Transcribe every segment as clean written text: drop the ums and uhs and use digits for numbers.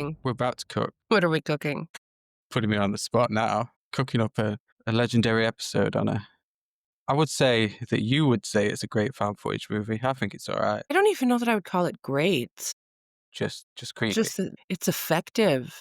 cooking? We're about to cook. What are we cooking? Putting me on the spot now. Cooking up a legendary episode on a... I would say that you would say it's a great found footage movie. I think it's all right. I don't even know that I would call it great. Just creepy. Just that it's effective.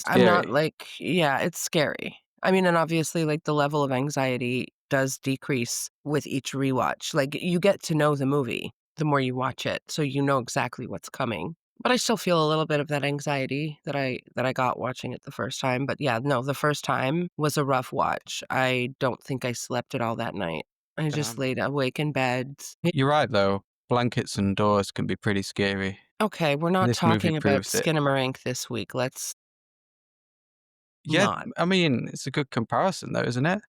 I'm not Scary. it's scary. I mean, and obviously, like, the level of anxiety does decrease with each rewatch. Like, you get to know the movie the more you watch it, so you know exactly what's coming. But I still feel a little bit of that anxiety that I got watching it the first time. But yeah, no, the first time was a rough watch. I don't think I slept at all that night. I just Damn. laid awake in bed. You're right, though. Blankets and doors can be pretty scary. Okay, we're not This movie talking about proves it. Skinamarink this week. Let's Yeah, not. I mean, it's a good comparison, though, isn't it?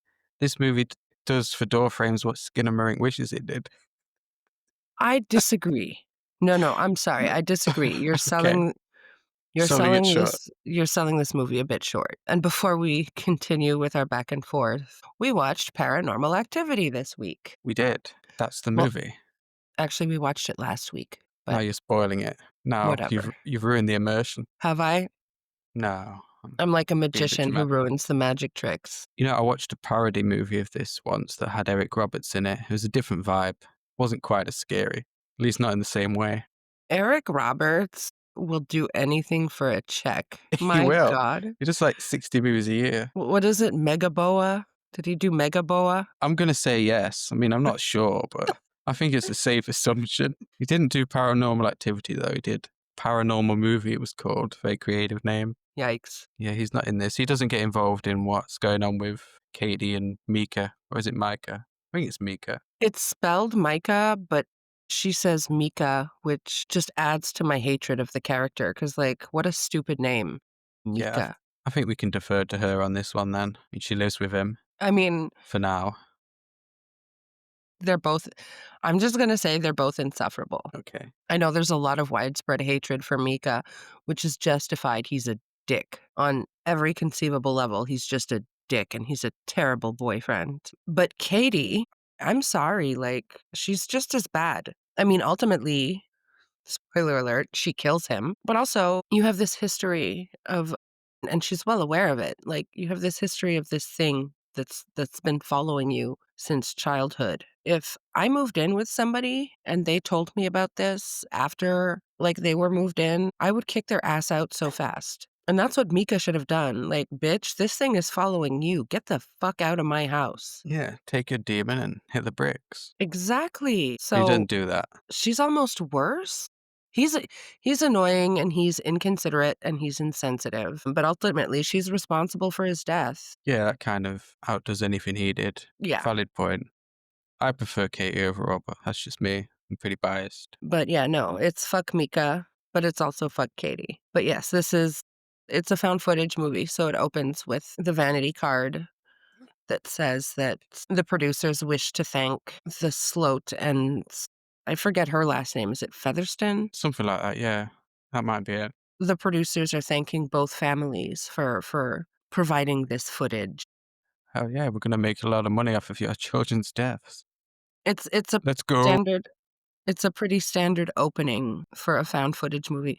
This movie does for door frames what Skinnamarink wishes it did. I disagree. No, I'm sorry. I disagree. Okay, You're selling it selling short. this movie a bit short. And before we continue with our back and forth, we watched Paranormal Activity this week. We did. That's the Well, movie. actually we watched it last week, Now but you're spoiling it. Now whatever. you've ruined the immersion. Have I? No, I'm I'm like a being a bit magician who dramatic. ruins the magic tricks. You know, I watched a parody movie of this once that had Eric Roberts in it. It was a different vibe. Wasn't quite as scary. At least not in the same way. Eric Roberts will do anything for a check. He My will. God. He does like 60 movies a year. What is it? Megaboa? Did he do Megaboa? I'm going to say yes. I mean, I'm not sure, but I think it's a safe assumption. He didn't do Paranormal Activity, though. He did Paranormal Movie, it was called. Very creative name. Yikes. Yeah, he's not in this. He doesn't get involved in what's going on with Katie and Micah. Or is it Micah? I think it's Micah. It's spelled Micah, but she says Mika, which just adds to my hatred of the character. Because, like, what a stupid name. Yeah, Mika. I think we can defer to her on this one then. I mean, she lives with him I mean, for now. they're both, I'm just going to say they're both insufferable. Okay. I know there's a lot of widespread hatred for Mika, which is justified. He's a dick on every conceivable level. He's just a dick and he's a terrible boyfriend. But Katie, I'm sorry, like, she's just as bad. I mean, ultimately, spoiler alert, she kills him. But also, you have this history of, and she's well aware of it, like, you have this history of this thing that's been following you since childhood. If I moved in with somebody and they told me about this after, like, they were moved in, I would kick their ass out so fast. And that's what Mika should have done. Like, bitch, this thing is following you. Get the fuck out of my house. Yeah, take your demon and hit the bricks. Exactly. He So didn't do that. she's almost worse. He's annoying and he's inconsiderate and he's insensitive, but ultimately she's responsible for his death. Yeah, that kind of outdoes anything he did. Yeah. Valid point. I prefer Katie overall, but that's just me. I'm pretty biased. But yeah, no, it's fuck Mika, but it's also fuck Katie. But yes, it's a found footage movie, so it opens with the vanity card that says that the producers wish to thank the Sloat and I forget her last name. Is it Featherston? Something like that, yeah. That might be it. The producers are thanking both families for providing this footage. Hell yeah, we're going to make a lot of money off of your children's deaths. It's a Let's go. standard it's a pretty standard opening for a found footage movie.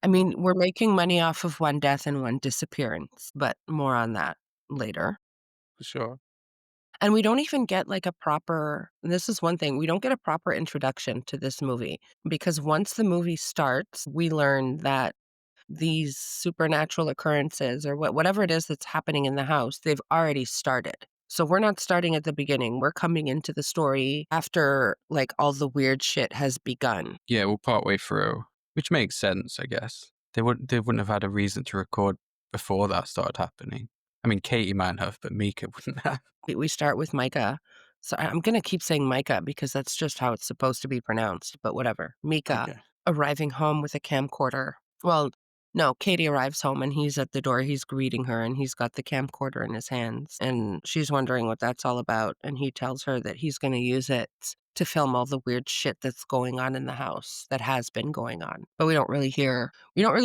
I mean, we're making money off of one death and one disappearance, but more on that later. For sure. And we don't even get like a proper, this is one thing, we don't get a proper introduction to this movie because once the movie starts, we learn that these supernatural occurrences or whatever it is that's happening in the house, they've already started. So we're not starting at the beginning. We're coming into the story after like all the weird shit has begun. Yeah, we're partway through, which makes sense, I guess. They wouldn't have had a reason to record before that started happening. I mean, Katie might have, but Mika wouldn't have. We start with Micah. So I'm going to keep saying Micah because that's just how it's supposed to be pronounced, but whatever. Micah Okay. arriving home with a camcorder. Well, no, Katie arrives home and he's at the door. He's greeting her and he's got the camcorder in his hands. And she's wondering what that's all about. And he tells her that he's going to use it to film all the weird shit that's going on in the house that has been going on. But we don't really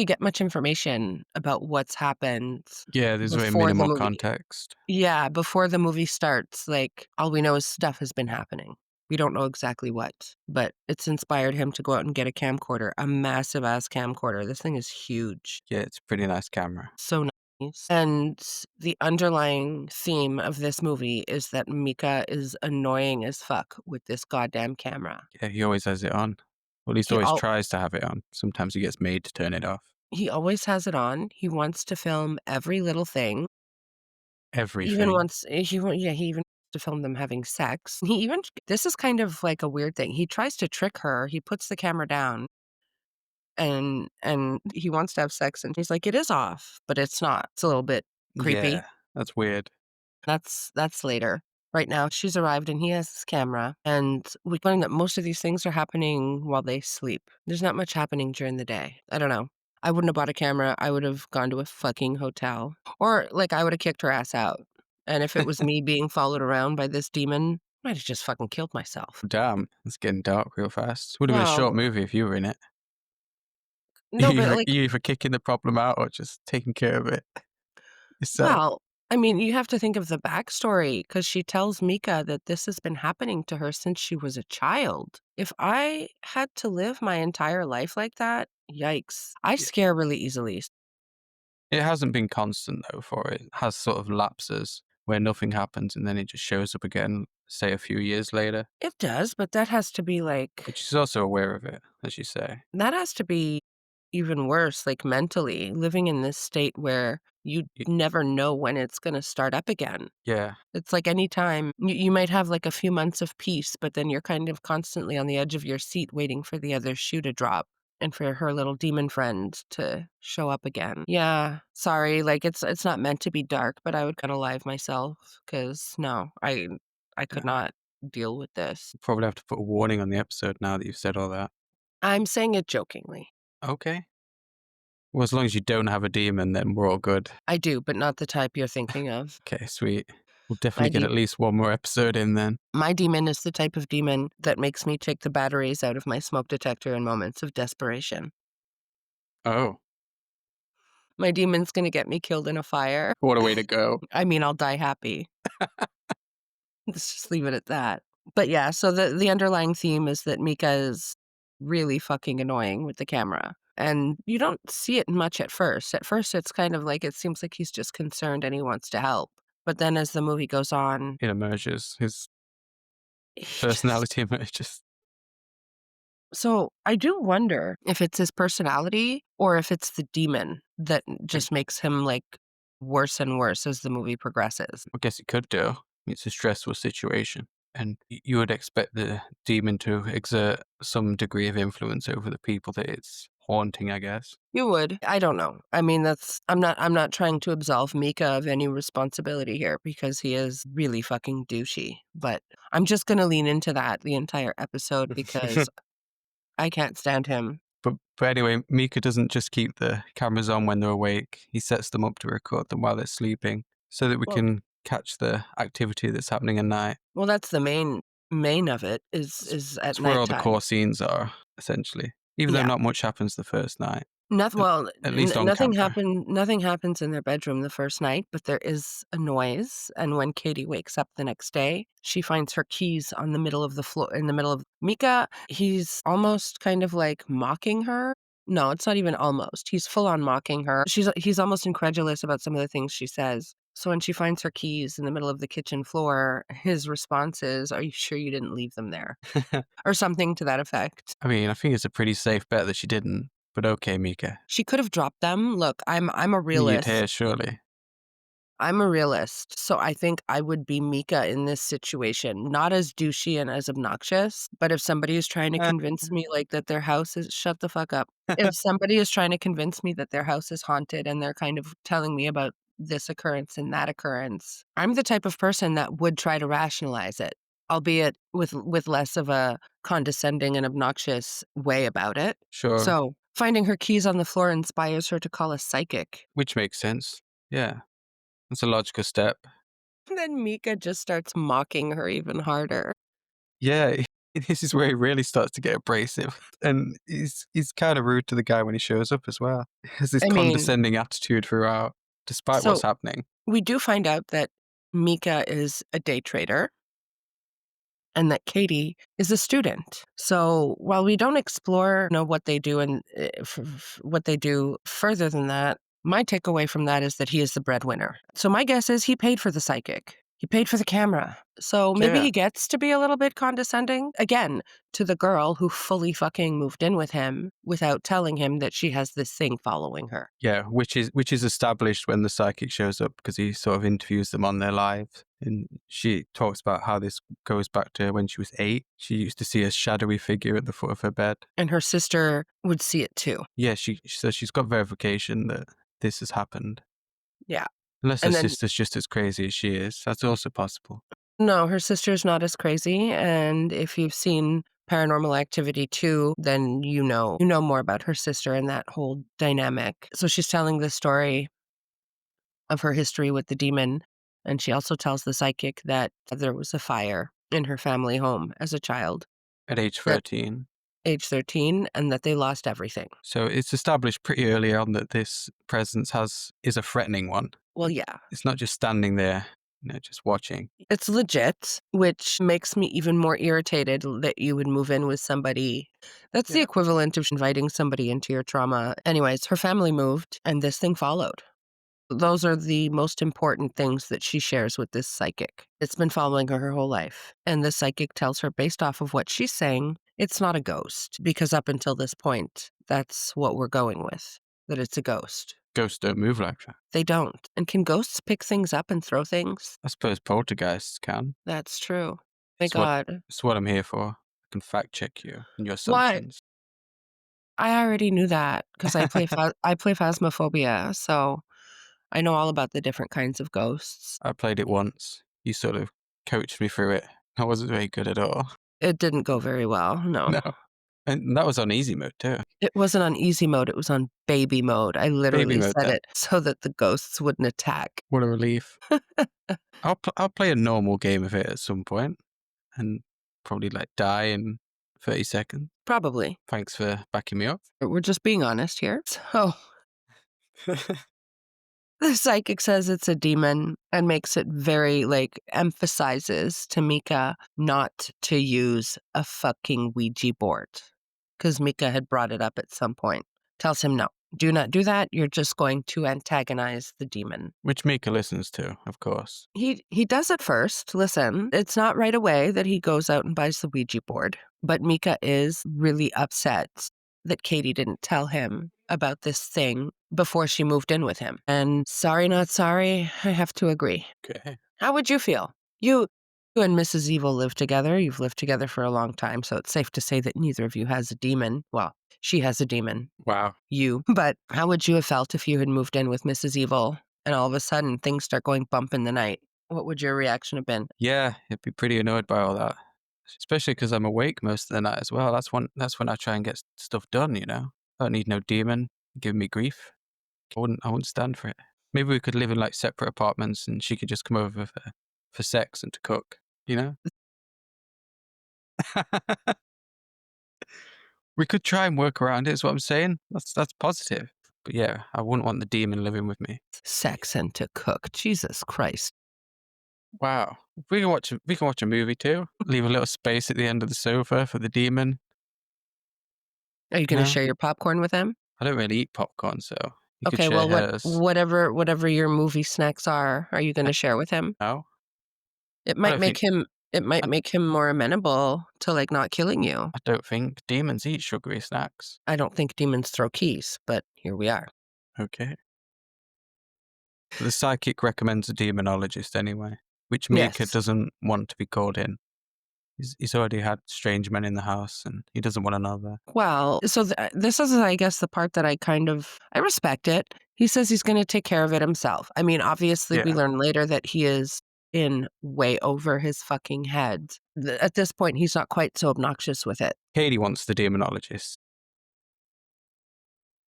get much information about what's happened Yeah, there's very before the minimal movie. context. Yeah, before the movie starts, like, all we know is stuff has been happening. We don't know exactly what, but it's inspired him to go out and get a camcorder, a massive ass camcorder. This thing is huge. Yeah, it's a pretty nice camera. So nice. And the underlying theme of this movie is that Mika is annoying as fuck with this goddamn camera. Yeah, he always has it on. Or at least He always al tries to have it on. Sometimes he gets made to turn it off. he always has it on. He wants to film every little thing. Even Everything. once he even wants to film them having sex. He even this is kind of like a weird thing. He tries to trick her. He puts the camera down and he wants to have sex, and he's like, "It is off," but it's not. It's a little bit creepy. Yeah, that's weird. That's later. Right now, she's arrived and he has his camera, and we learn that most of these things are happening while they sleep. There's not much happening during the day. I don't know. I wouldn't have bought a camera. I would have gone to a fucking hotel. Or, like, I would have kicked her ass out. And if it was me being followed around by this demon, I might have just fucking killed myself. Damn, it's getting dark real fast. Would have been a short Well, movie if you were in it. no, but, like, You either kicking the problem out or just taking care of it yourself. well, I mean, you have to think of the backstory because she tells Mika that this has been happening to her since she was a child. If I had to live my entire life like that, yikes. I Yeah. scare really easily. It hasn't been constant though for it. It has sort of lapses where nothing happens and then it just shows up again, say a few years later. It does, but that has to be like, But she's also aware of it, as you say. that has to be even worse, like mentally, living in this state where you Y- never know when it's going to start up again. Yeah, It's like anytime you might have like a few months of peace, but then you're kind of constantly on the edge of your seat waiting for the other shoe to drop and for her little demon friend to show up again. Yeah, sorry, like it's not meant to be dark, but I would cut alive myself because no, I could yeah. not deal with this. Probably have to put a warning on the episode now that you've said all that. I'm saying it jokingly. Okay. Well, as long as you don't have a demon, then we're all good. I do, but not the type you're thinking of. Okay, sweet. We'll My definitely get de- at least one more episode in then. my demon is the type of demon that makes me take the batteries out of my smoke detector in moments of desperation. Oh, My demon's gonna get me killed in a fire. what a way to go. I mean, I'll die happy. Let's just leave it at that. But yeah, so the underlying theme is that Mika is really fucking annoying with the camera. And you don't see it much at first. At first, it's kind of like it seems like he's just concerned and he wants to help. But then as the movie goes on, It emerges. His he just personality emerges. so I do wonder if it's his personality or if it's the demon that I just makes him like worse and worse as the movie progresses. I guess it could do. It's a stressful situation. And you would expect the demon to exert some degree of influence over the people that it's haunting, I guess. You would. I don't know. I mean, that's I'm not trying to absolve Mika of any responsibility here because he is really fucking douchey. But I'm just gonna lean into that the entire episode because I can't stand him. But anyway, Mika doesn't just keep the cameras on when they're awake. He sets them up to record them while they're sleeping so that we Well, can catch the activity that's happening at night. that's the main of it It's, is at it's where all the nighttime. core scenes are, essentially. Even though Yeah. not much happens the first night, Noth at, well, at least on camera. nothing happens in their bedroom the first night, but there is a noise, and when Katie wakes up the next day, she finds her keys on the middle of the floor in the middle of Mika, he's almost kind of like mocking her. No, it's not even almost. He's full on mocking her. He's almost incredulous about some of the things she says. So when she finds her keys in the middle of the kitchen floor, his response is, "Are you sure you didn't leave them there?" Or something to that effect. I mean, I think it's a pretty safe bet that she didn't. But okay, Mika. She could have dropped them. Look, I'm a You'd realist. hear, surely. I'm a realist, so I think I would be Mika in this situation, not as douchey and as obnoxious, but if somebody is trying to Uh, convince me, like, that their house is shut the fuck up. If somebody is trying to convince me that their house is haunted and they're kind of telling me about this occurrence and that occurrence, I'm the type of person that would try to rationalize it, albeit with less of a condescending and obnoxious way about it. sure. So, finding her keys on the floor inspires her to call a psychic. Which makes sense. Yeah. That's a logical step. Then Mika just starts mocking her even harder. Yeah, this is where he really starts to get abrasive, and he's kind of rude to the guy when he shows up as well. He has this I mean, condescending attitude throughout, despite what's so happening. we do find out that Mika is a day trader, and that Katie is a student. So while we don't explore, what they do and what they do further than that, my takeaway from that is that he is the breadwinner. So my guess is he paid for the psychic. He paid for the camera. So maybe Yeah. he gets to be a little bit condescending again to the girl who fully fucking moved in with him without telling him that she has this thing following her. Yeah, which is established when the psychic shows up because he sort of interviews them on their lives. And she talks about how this goes back to when she was 8. She used to see a shadowy figure at the foot of her bed. And her sister would see it too. Yeah, she says she's got verification that this has happened. Yeah. Unless her And then sister's just as crazy as she is. That's also possible. no, her sister's not as crazy, and if you've seen Paranormal Activity 2, then you know more about her sister and that whole dynamic. So she's telling the story of her history with the demon, and she also tells the psychic that there was a fire in her family home as a child At age at 13. age 13 and that they lost everything. So it's established pretty early on that this presence is a threatening one. Well, yeah. It's not just standing there, just watching. It's legit, which makes me even more irritated that you would move in with somebody. That's the Yeah. equivalent of inviting somebody into your trauma. Anyways, her family moved and this thing followed. Those are the most important things that she shares with this psychic. It's been following her whole life. And the psychic tells her, based off of what she's saying, it's not a ghost. Because up until this point, that's what we're going with, that it's a ghost. Ghosts don't move like that. They don't. And can ghosts pick things up and throw things? I suppose poltergeists can. That's true. My It's what God. it's what I'm here for. I can fact check you and your Why? assumptions. I already knew that because I play Phasmophobia, so I know all about the different kinds of ghosts. I played it once. You sort of coached me through it. I wasn't very good at all. It didn't go very well, no. No. And that was on easy mode too. It wasn't on easy mode, it was on baby mode. I Baby literally mode set then. it so that the ghosts wouldn't attack. What a relief. I'll play a normal game of it at some point and probably die in 30 seconds. Probably. Thanks for backing me up. We're just being honest here. So, the psychic says it's a demon and makes it very, emphasizes to Micah not to use a fucking Ouija board. Because Micah had brought it up at some point. Tells him, no, do not do that. You're just going to antagonize the demon. Which Mika listens to, of course. He does at first. Listen, it's not right away that he goes out and buys the Ouija board. But Micah is really upset that Katie didn't tell him about this thing before she moved in with him. And sorry, not sorry, I have to agree. Okay. How would you feel? You and Mrs. Evil live together. You've lived together for a long time, so it's safe to say that neither of you has a demon. Well, she has a demon, Wow. you. But how would you have felt if you had moved in with Mrs. Evil and all of a sudden things start going bump in the night? What would your reaction have been? Yeah, I'd be pretty annoyed by all that. Especially because I'm awake most of the night as well. That's when I try and get stuff done, I don't need no demon giving me grief. I wouldn't stand for it. Maybe we could live in separate apartments and she could just come over for sex and to cook, We could try and work around it, is what I'm saying. That's positive. But yeah, I wouldn't want the demon living with me. Sex and to cook. Jesus Christ. Wow. We can watch a movie too. Leave a little space at the end of the sofa for the demon. Are you going to share your popcorn with him? I don't really eat popcorn, so you could Okay, share well, hers. whatever your movie snacks are you going to share with him? No? It I might don't make think him I more amenable to not killing you. I don't think demons eat sugary snacks. I don't think demons throw keys, but here we are. Okay. The psychic recommends a demonologist anyway, which Mika Yes. doesn't want to be called in. He's already had strange men in the house and he doesn't want another. Well, so this is, I guess, the part that I respect it. He says he's going to take care of it himself. I mean, obviously, we Yeah. learn later that he is in way over his fucking head. At this point, he's not quite so obnoxious with it. Katie wants the demonologist.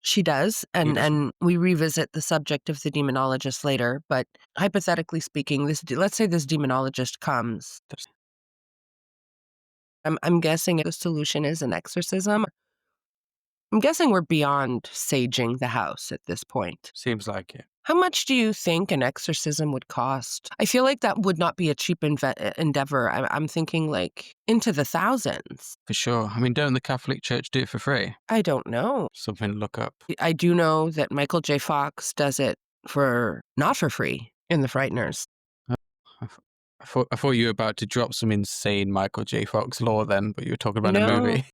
She does, He doesn't. and we revisit the subject of the demonologist later, but hypothetically speaking, let's say this demonologist comes. That's- I'm guessing the solution is an exorcism. I'm guessing we're beyond saging the house at this point. Seems like it. How much do you think an exorcism would cost? I feel like that would not be a cheap endeavor. I'm thinking like into the thousands. For sure. I mean, don't the Catholic Church do it for free? I don't know. Something to look up. I do know that Michael J. Fox does it for not for free in The Frighteners. I th- I thought you were about to drop some insane Michael J. Fox lore then, but you were talking about a No, movie.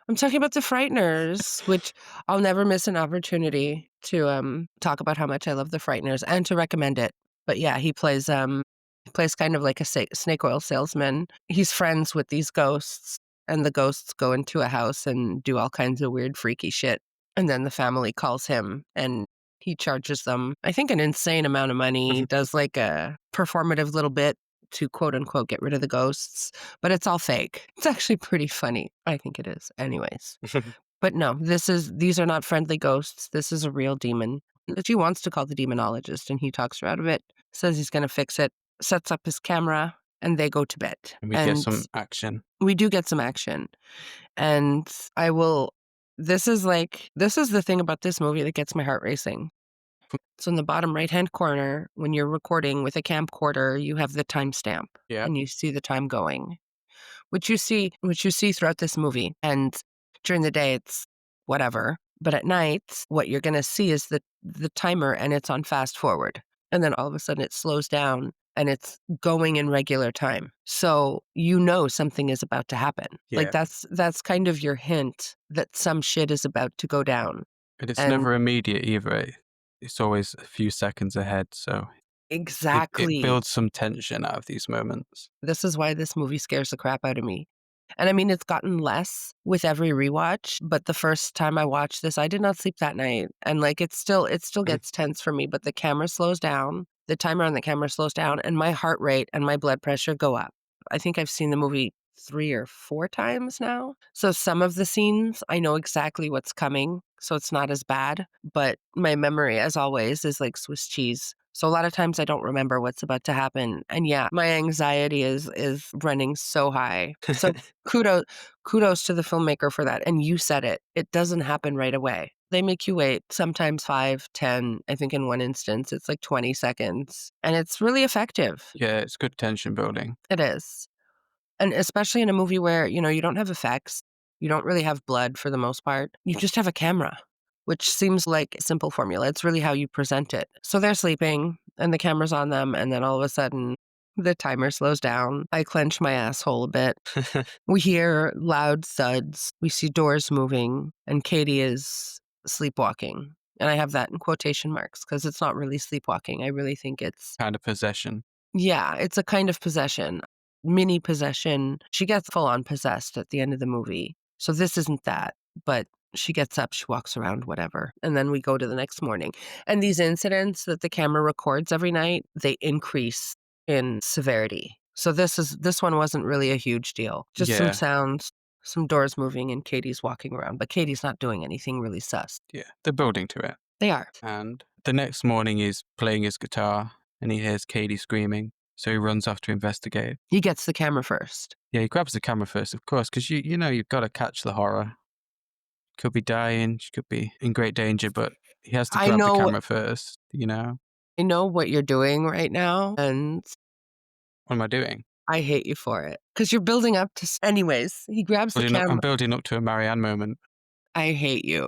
I'm talking about The Frighteners, which I'll never miss an opportunity to talk about how much I love The Frighteners and to recommend it. But yeah, he plays kind of like a snake oil salesman. He's friends with these ghosts, and the ghosts go into a house and do all kinds of weird, freaky shit. And then the family calls him, and he charges them, I think, an insane amount of money, does like a performative little bit to quote unquote get rid of the ghosts, but it's all fake. It's actually pretty funny. I think it is. Anyways. But no, these are not friendly ghosts. This is a real demon. She wants to call the demonologist, and he talks her out of it, says he's going to fix it, sets up his camera, and they go to bed. And we get And some action. we do get some action. And I will, this is the thing about this movie that gets my heart racing. So in the bottom right-hand corner, when you're recording with a camcorder, you have the timestamp Yeah. and you see the time going, which you see throughout this movie. And during the day, it's whatever. But at night, what you're going to see is the timer, and it's on fast forward. And then all of a sudden it slows down and it's going in regular time. So you know something is about to happen. Like Yeah. that's kind of your hint that some shit is about to go down. And it's And never immediate either. It's always a few seconds ahead, so it exactly. builds some tension out of these moments. This is why this movie scares the crap out of me. And I mean, it's gotten less with every rewatch, but the first time I watched this, I did not sleep that night. And like it still Mhm. gets tense for me, but the camera slows down, the timer on the camera slows down, and my heart rate and my blood pressure go up. I think I've seen the movie 3 or 4 times now. So some of the scenes, I know exactly what's coming, so it's not as bad, but my memory, as always, is like Swiss cheese. So a lot of times I don't remember what's about to happen. And yeah, my anxiety is running so high. So kudos to the filmmaker for that. And you said it. It doesn't happen right away. They make you wait, sometimes 5, 10. I think in one instance it's like 20 seconds. And it's really effective. Yeah, it's good tension building. It is. And especially in a movie where, you don't have effects, you don't really have blood for the most part. You just have a camera, which seems like a simple formula. It's really how you present it. So they're sleeping and the camera's on them, and then all of a sudden the timer slows down. I clench my asshole a bit. We hear loud thuds. We see doors moving, and Katie is sleepwalking. And I have that in quotation marks because it's not really sleepwalking. I really think it's Kind of possession. yeah, it's a kind of possession, mini possession. She gets full on possessed at the end of the movie. So this isn't that, but she gets up, she walks around, whatever. And then we go to the next morning. And these incidents that the camera records every night, they increase in severity. So this one wasn't really a huge deal. Just some Yeah, sounds, some doors moving, and Katie's walking around. But Katie's not doing anything really sus. yeah. They're building to it. They are. And the next morning he's playing his guitar and he hears Katie screaming. So he runs off to investigate. He gets the camera first. Yeah, he grabs the camera first, of course, because you know you've got to catch the horror. Could be dying, she could be in great danger, but he has to I grab the know camera first, you know? I know what you're doing right now, and What am I doing? I hate you for it because you're building up to anyways, he grabs the I'm camera. building up to a Marianne moment I hate you.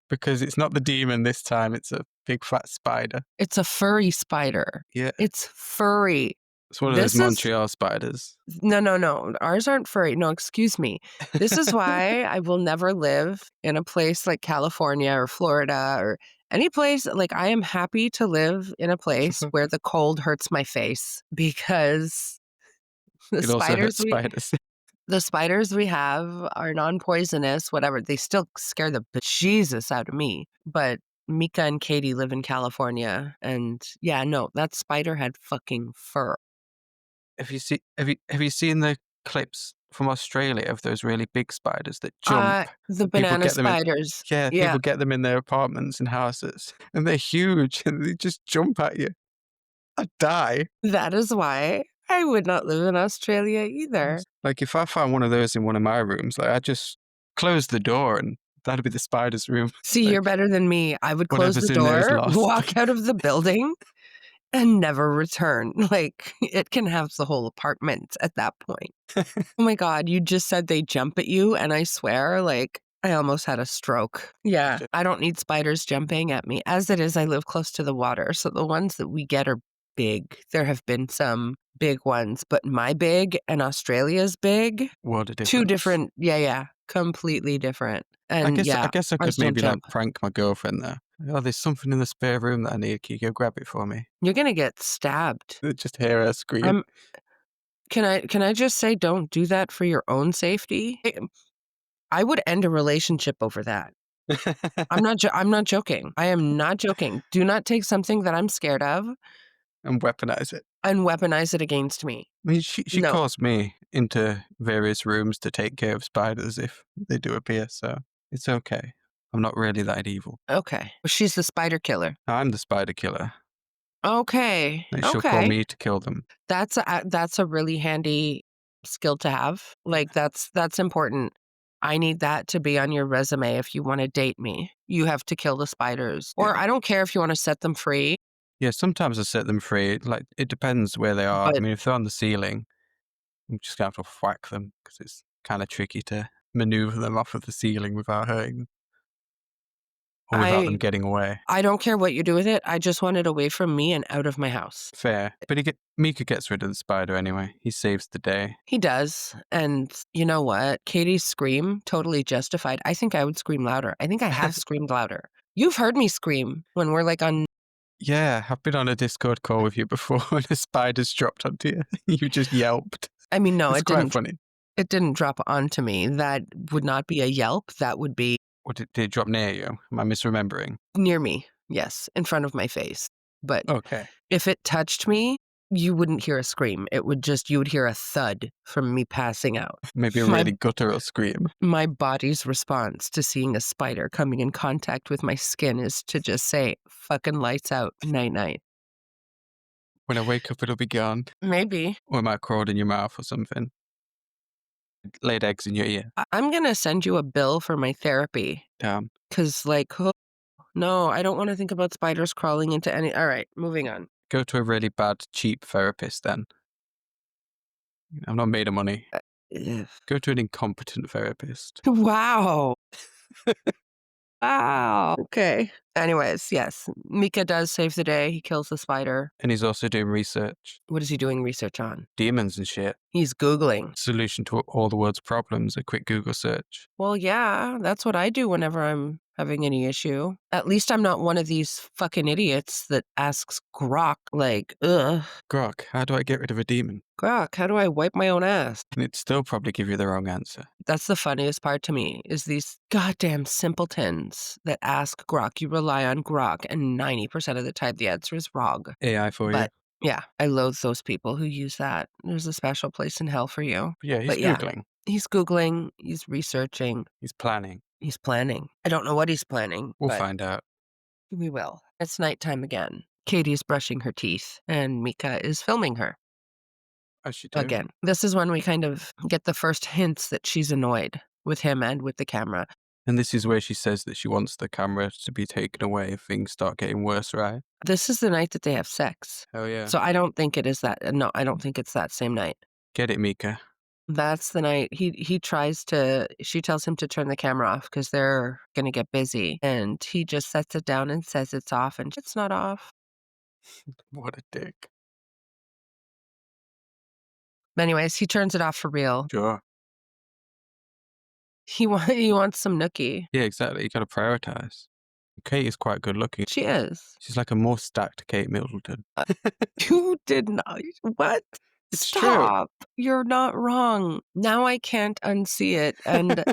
because it's not the demon this time, it's a big fat spider. It's a furry spider. Yeah, It's furry. it's one of those This is Montreal spiders. no. Ours aren't furry. No, excuse me. This is why I will never live in a place like California or Florida or any place. Like, I am happy to live in a place where the cold hurts my face because the It also hurts spiders we spiders. The spiders we have are non-poisonous, whatever. They still scare the bejesus out of me. But Micah and Katie live in California, and yeah, no, that spider had fucking fur. Have you seen the clips from Australia of those really big spiders that jump The and people banana get them in spiders. yeah, Yeah, people get them in their apartments and houses, and they're huge, and they just jump at you. I'd die. that is why I would not live in Australia either. Like, if I found one of those in one of my rooms, like, I'd just close the door and that'd be the spider's room. See, Like, you're better than me. I would close whatever's the in there is door, lost. walk out of the building, and never return. Like, it can have the whole apartment at that point. Oh my God, you just said they jump at you, and I swear, like, I almost had a stroke. Yeah, I don't need spiders jumping at me. As it is, I live close to the water, so the ones that we get are big. There have been some big ones, but my big and Australia's big, What a 2 difference. different yeah, completely different. I And guess I yeah, guess I could ours don't maybe, like, jump. prank my girlfriend there. "Oh, there's something in the spare room that I need. Can you go grab it for me?" You're gonna get stabbed. Just hear her scream. I'm can I just say don't do that for your own safety? I would end a relationship over that. I'm not joking. I am not joking. Do not take something that I'm scared of And weaponize it. and weaponize it against me. I mean, she No. calls me into various rooms to take care of spiders if they do appear, so it's okay. I'm not really that evil. Okay. She's the spider killer. I'm the spider killer, Okay. and she'll call Okay. me to kill them. That's a really handy skill to have. Like, that's important. I need that to be on your resume if you wanna date me. You have to kill the spiders. Or Yeah. I don't care if you wanna set them free, Yeah, sometimes I set them free, like, it depends where they are. I but mean, if they're on the ceiling, I'm just gonna have to whack them because it's kinda tricky to maneuver them off of the ceiling without hurting them or without them I getting away. I don't care what you do with it. I just want it away from me and out of my house. Fair. But Mika gets rid of the spider anyway. He saves the day. He does. And you know what? Katie's scream, totally justified. I think I would scream louder. I think I have screamed louder. You've heard me scream when we're like on. Yeah, I've been on a Discord call with you before and a spider's dropped onto you. You just yelped. I mean, no, It's quite funny. it didn't drop onto me. That would not be a yelp. That would be Or did it drop near you? Am I misremembering? near me. Yes, in front of my face. But Okay. if it touched me, you wouldn't hear a scream. You would hear a thud from me passing out. Maybe a My really guttural scream. My body's response to seeing a spider coming in contact with my skin is to just say, "Fucking lights out, night night." When I wake up, it'll be gone. Maybe. Or it might crawl in your mouth or something. Laid eggs in your ear. I'm gonna send you a bill for my therapy Damn. because, like, oh, no, I don't wanna think about spiders crawling into any. Alright, moving on. Go to a really bad, cheap therapist then. I'm not made of money. Ugh. Go to an incompetent therapist. Wow. Wow. Okay. Anyways, yes, Mika does save the day. He kills the spider. And he's also doing research. What is he doing research on? Demons and shit. He's Googling. Solution to all the world's problems, a quick Google search. Well, yeah, that's what I do whenever I'm having any issue. At least I'm not one of these fucking idiots that asks Grok, like, ugh, Grok, how do I get rid of a demon? Grok, how do I wipe my own ass? And it'd still probably give you the wrong answer. That's the funniest part to me, is these goddamn simpletons that ask Grok. You rely on Grok, and 90% of the time the answer is wrong. AI for you. But yeah, I loathe those people who use that. There's a special place in hell for you. Yeah, he's But yeah, Googling. he's Googling, he's researching, He's planning. he's planning. I don't know what he's planning, We'll but find out. we will. It's nighttime again. Katie's brushing her teeth, and Mika is filming her As you do. again. This is when we kind of get the first hints that she's annoyed with him and with the camera. And this is where she says that she wants the camera to be taken away if things start getting worse, right? This is the night that they have sex. Oh, yeah. So I don't think it is that. No, I don't think it's that same night. Get it, Mika. That's the night he tries to. She tells him to turn the camera off because they're gonna get busy, and he just sets it down and says it's off, and it's not off. What a dick. Anyways, he turns it off for real. Sure. He wants some nookie. Yeah, exactly. You gotta prioritize. Kate is quite good looking. She is. She's like a more stacked Kate Middleton. You did not. What? It's true. Stop. You're not wrong. Now I can't unsee it. And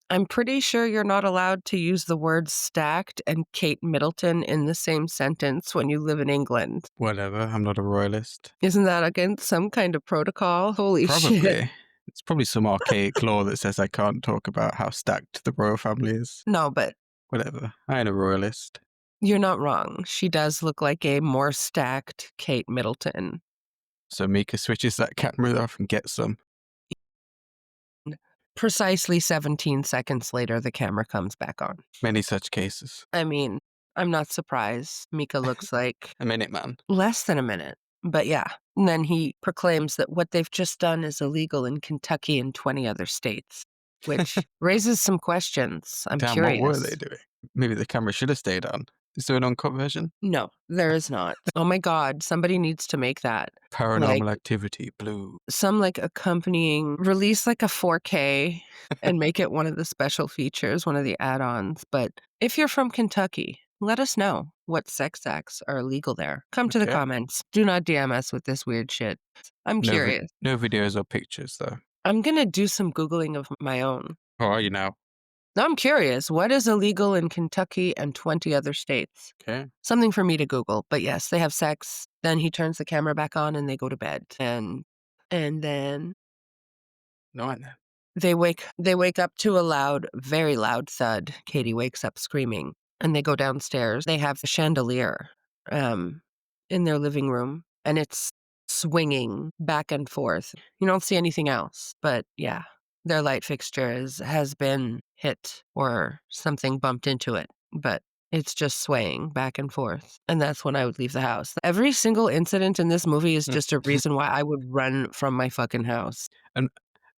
I'm pretty sure you're not allowed to use the words stacked and Kate Middleton in the same sentence when you live in England. Whatever. I'm not a royalist. Isn't that against some kind of protocol? Holy shit. Probably. It's probably some archaic law that says I can't talk about how stacked the royal family is. No, but Whatever. I ain't a royalist. you're not wrong. She does look like a more stacked Kate Middleton. So Mika switches that camera off and gets some. Precisely 17 seconds later, the camera comes back on. Many such cases. I mean, I'm not surprised. Mika looks like A minute man. less than a minute. But yeah, and then he proclaims that what they've just done is illegal in Kentucky and 20 other states, which raises some questions. I'm Damn, what were they curious. doing? Maybe the camera should have stayed on. Is there an uncut version? No, there is not. Oh my god, somebody needs to make that. Like, Paranormal Activity, Blue. some, like, accompanying release, like, a 4K and make it one of the special features, one of the add-ons, but if you're from Kentucky, let us know what sex acts are illegal there. Come to the Okay. comments. Do not DM us with this weird shit. I'm curious. No videos or pictures, though. I'm gonna do some Googling of my own. How are you now? Now I'm curious, what is illegal in Kentucky and 20 other states? Okay. Something for me to Google, but yes, they have sex, then he turns the camera back on and they go to bed, and then No, I know. they wake up to a loud, very loud thud. Katie wakes up screaming, and they go downstairs. They have the chandelier, um, in their living room, and it's swinging back and forth. You don't see anything else, but yeah, their light fixture has been hit or something bumped into it, but it's just swaying back and forth, and that's when I would leave the house. Every single incident in this movie is just a reason why I would run from my fucking house. and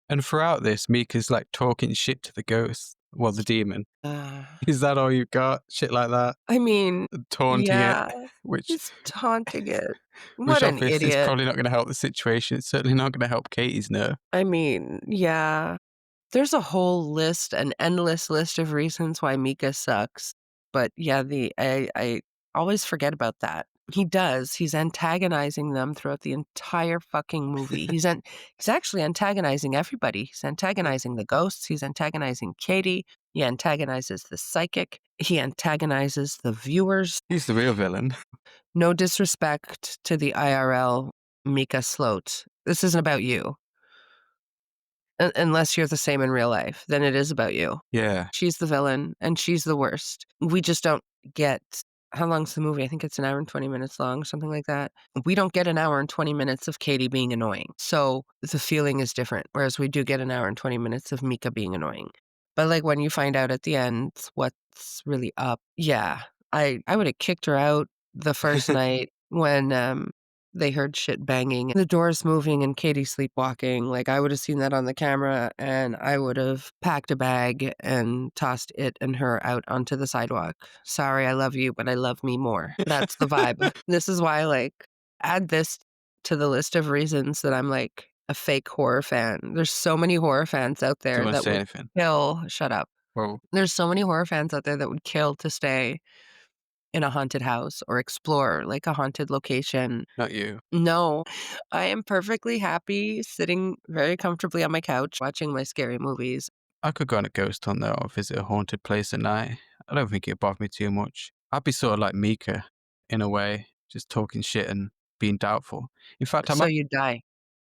and throughout this, Mika's like talking shit to the ghost. Well, the demon. Uh Is that all you got? Shit like that? I mean, Taunting it, yeah, which he's taunting it. which What an obviously is idiot. probably not gonna help the situation. It's certainly not gonna help Katie's nerve. I mean, yeah. There's a whole list, an endless list of reasons why Mika sucks. But yeah, I always forget about that. He does. He's antagonizing them throughout the entire fucking movie. He's actually antagonizing everybody. He's antagonizing the ghosts. He's antagonizing Katie. He antagonizes the psychic. He antagonizes the viewers. He's the real villain. No disrespect to the IRL Micah Sloat. This isn't about you. Unless you're the same in real life, then it is about you. Yeah. She's the villain, and she's the worst. We just don't get how long's the movie? I think it's an hour and 20 minutes long, something like that. We don't get an hour and 20 minutes of Katie being annoying. So the feeling is different, whereas we do get an hour and 20 minutes of Mika being annoying. But, like, when you find out at the end what's really up, yeah, I would have kicked her out the first night when, they heard shit banging, the doors moving, and Katie sleepwalking. Like, I would have seen that on the camera, and I would have packed a bag and tossed it and her out onto the sidewalk. Sorry, I love you, but I love me more. That's the vibe. This is why, like, add this to the list of reasons that I'm, like, a fake horror fan. There's so many horror fans out Do you there wanna that say would anything? kill. Shut up. Well, There's so many horror fans out there that would kill to stay in a haunted house or explore, like, a haunted location. not you. No, I am perfectly happy sitting very comfortably on my couch watching my scary movies. I could go on a ghost hunt though, or visit a haunted place at night. I don't think it'd bother me too much. I'd be sort of like Mika, in a way, just talking shit and being doubtful. In fact, So you die.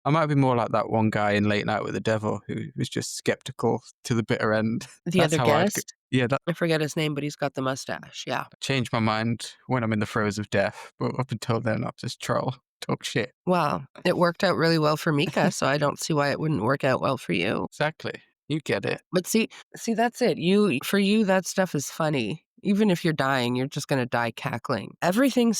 I might be more like that one guy in Late Night with the Devil who was just skeptical to the bitter end. The That's other how I'd go. guest, Yeah, that I forget his name, but he's got the mustache, yeah. changed my mind when I'm in the throes of death. But up until then, I'm just troll, talk shit. Well, it worked out really well for Mika, so I don't see why it wouldn't work out well for you. Exactly. You get it. But see, that's it. For you, that stuff is funny. Even if you're dying, you're just gonna die cackling.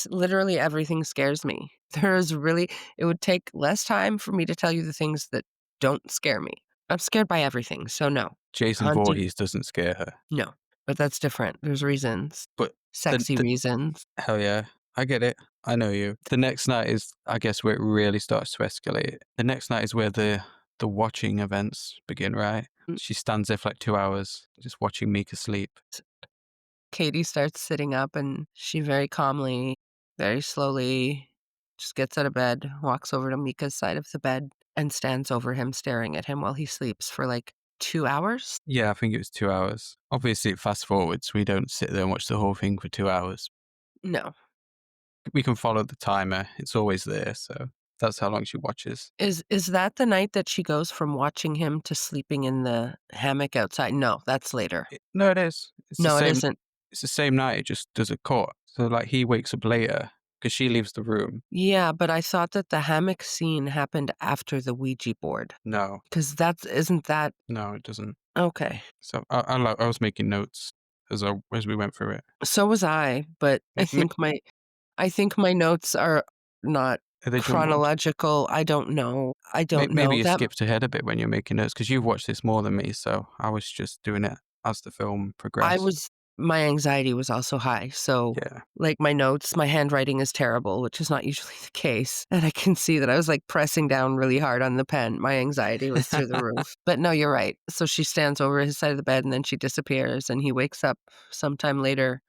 Literally everything scares me. It would take less time for me to tell you the things that don't scare me. I'm scared by everything, so no. Jason Hunting, Voorhees doesn't scare her. no. But that's different. There's reasons. But Sexy the reasons. hell yeah, I get it. I know you. The next night is, I guess, where it really starts to escalate. The next night is where the watching events begin, right? Mm. She stands there for like 2 hours, just watching Mika sleep. Katie starts sitting up and she very calmly, very slowly just gets out of bed, walks over to Mika's side of the bed, and stands over him, staring at him while he sleeps for like 2 hours. Yeah, I think it was 2 hours. Obviously, it fast forwards. We don't sit there and watch the whole thing for 2 hours. No. We can follow the timer. It's always there, so that's how long she watches. Is that the night that she goes from watching him to sleeping in the hammock outside? No, that's later. No, it is. It's the No, it same. isn't. It's the same night. It just does a cut. So like he wakes up later 'cause she leaves the room. Yeah, but I thought that the hammock scene happened after the Ouija board. No, 'Cause that's isn't that no, it doesn't. okay. So I was making notes as we went through it. So was I, but May may I think my notes are not are they jumbled? chronological. I don't Maybe know you that skipped ahead a bit when you're making notes, 'cause you've watched this more than me, so I was just doing it as the film I progressed. was my anxiety was also high, so, Yeah. like, my notes, my handwriting is terrible, which is not usually the case, and I can see that I was, like, pressing down really hard on the pen. My anxiety was through the roof. But no, you're right. So she stands over his side of the bed, and then she disappears, and he wakes up sometime later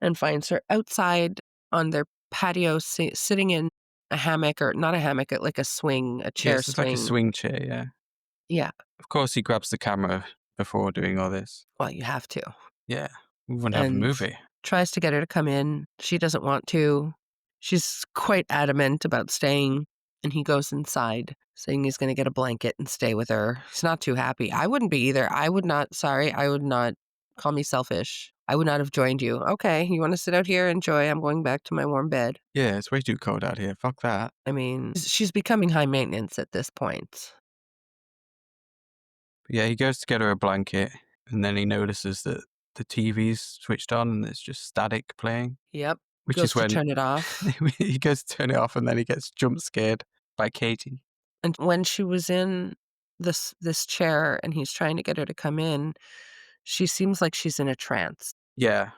and finds her outside on their patio sitting in a hammock, or not a hammock, like a swing, a chair Yes, it's like a swing. swing chair, yeah. Yeah. Of course, he grabs the camera before doing all this. Well, you have to. Yeah, we wouldn't have a And movie. tries to get her to come in. She doesn't want to. She's quite adamant about staying, and he goes inside, saying he's gonna get a blanket and stay with her. He's not too happy. I wouldn't be either. I would not sorry, I would not call me selfish. I would not have joined you. "Okay, you wanna sit out here? Enjoy. I'm going back to my warm bed." Yeah, it's way too cold out here, fuck that. I mean, she's becoming high maintenance at this point. But yeah, he goes to get her a blanket, and then he notices that the TV's switched on and it's just static playing, Yep. which Goes is to when turn it off. he goes to turn it off and then he gets jump scared by Katie. And when she was in this chair and he's trying to get her to come in, she seems like she's in a trance. Yeah,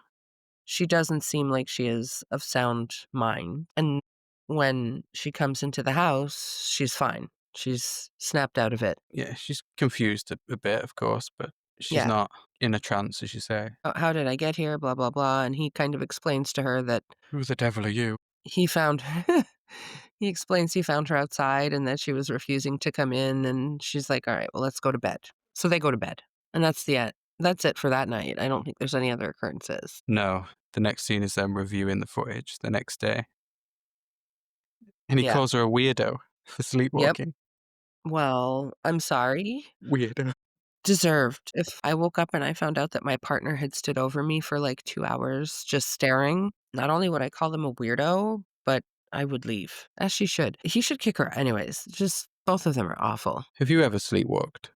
She doesn't seem like she is of sound mind, and when she comes into the house, she's fine. She's snapped out of it. yeah, she's confused a bit, of course, but she's Yeah. not in a trance, as you say. How did I get here? Blah, blah, blah," and he kind of explains to her that Who the devil are you? he found he explains he found her outside and that she was refusing to come in, and she's like, "Alright, well, let's go to bed." So they go to bed, and that's it for that night. I don't think there's any other occurrences. No, the next scene is them reviewing the footage the next day, and he Yeah. calls her a weirdo for Yep. sleepwalking. Well, I'm sorry. Weirdo. Deserved. If I woke up and I found out that my partner had stood over me for, like, 2 hours just staring, not only would I call them a weirdo, but I would leave, as she should. He should kick her anyways, just both of them are awful. Have you ever sleepwalked?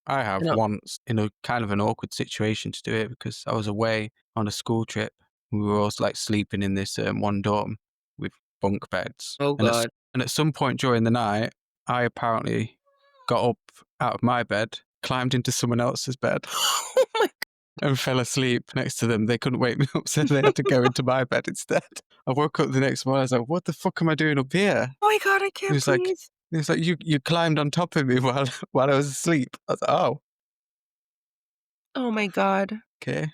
I You have know once in a kind of an awkward situation to do it because I was away on a school trip. We were all like sleeping in this one dorm with bunk beds, Oh god. and at some point during the night, I apparently got up out of my bed, climbed into someone else's bed, Oh my and fell asleep next to them. They couldn't wake me up, so they had to go into my bed instead. I woke up the next morning. I was like, "What the fuck am I doing up here?" oh my god, I He can't was like, breathe. "You climbed on top of me while while I was asleep." I was like, "Oh, Oh my god. okay."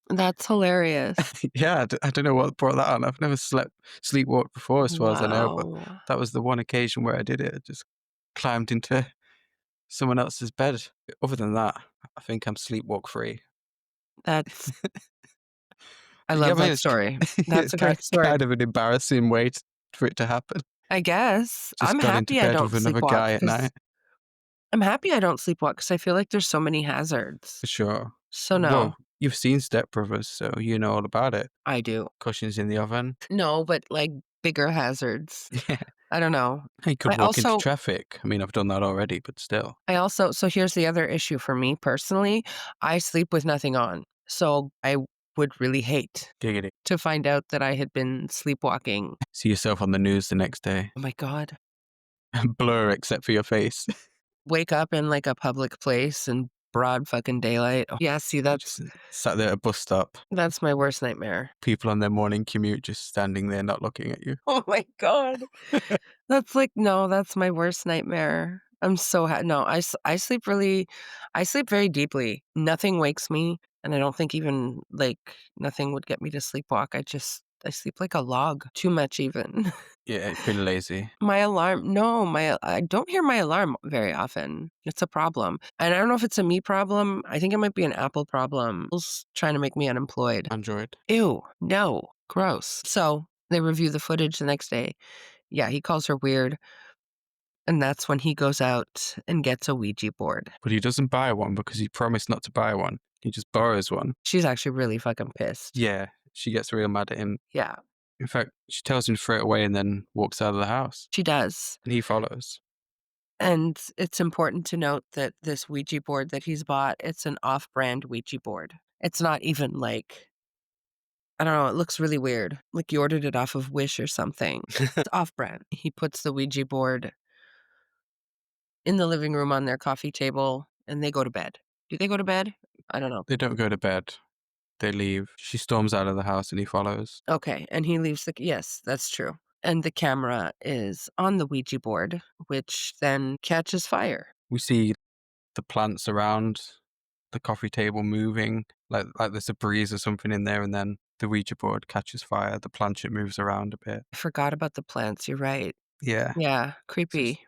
That's hilarious. Yeah, I don't know what brought that on. I've never sleepwalked before, as far as I know, but Wow. that was the one occasion where I did it. I just climbed into someone else's bed. Other than that, I think I'm sleepwalk free. That's I Yeah, I love mean, that story. That's it's a great story. kind of an embarrassing way for it to happen. I guess. Just got into bed with another guy at night, I'm happy I don't sleepwalk because I feel like there's so many for hazards. sure. So, no, Well, you've seen Step Brothers, so you know all about it. I do. Cushions in the oven. No, but, like, bigger hazards. Yeah. I don't know. You could I walk into also traffic. I mean, I've done that already, but still. so here's the other issue for me personally, I sleep with nothing on. So, I would really hate Giggity. to find out that I had been sleepwalking. See yourself on the news the next day. Oh my god. Blur except for your face. Wake up in, like, a public place in broad fucking daylight. Oh, yeah, see, Just sat there at a bus stop. that's my worst nightmare. People on their morning commute just standing there not looking at you. Oh my god. That's like no, that's my worst nightmare. I'm so no, I sleep very deeply. Nothing wakes me, and I don't think even, like, nothing would get me to sleepwalk. I sleep like a log, too much even. Yeah, pretty lazy. My alarm no, my I don't hear my alarm very often. It's a problem, and I don't know if it's a me problem. I think it might be an Apple problem. Apple's trying to make me unemployed. Android. Ew, no, gross. So, they review the footage the next day. Yeah, he calls her weird, and that's when he goes out and gets a Ouija board. But he doesn't buy one because he promised not to buy one. He just borrows one. She's actually really fucking pissed. Yeah, she gets real mad at him. Yeah. In fact, she tells him to throw it away and then walks out of the house, She does. and he follows. And it's important to note that this Ouija board that he's bought, it's an off-brand Ouija board. It's not even like, I don't know, it looks really weird. Like you ordered it off of Wish or something. It's off-brand. He puts the Ouija board in the living room on their coffee table, and they go to bed. Do they go to bed? I don't know. They don't go to bed. They leave. She storms out of the house and he follows. Okay, and he leaves the yes, that's true. And the camera is on the Ouija board, which then catches fire. We see the plants around the coffee table moving, like there's a breeze or something in there, and then the Ouija board catches fire. The planchette moves around a bit. I forgot about the plants, you're right. Yeah. Yeah, So, creepy.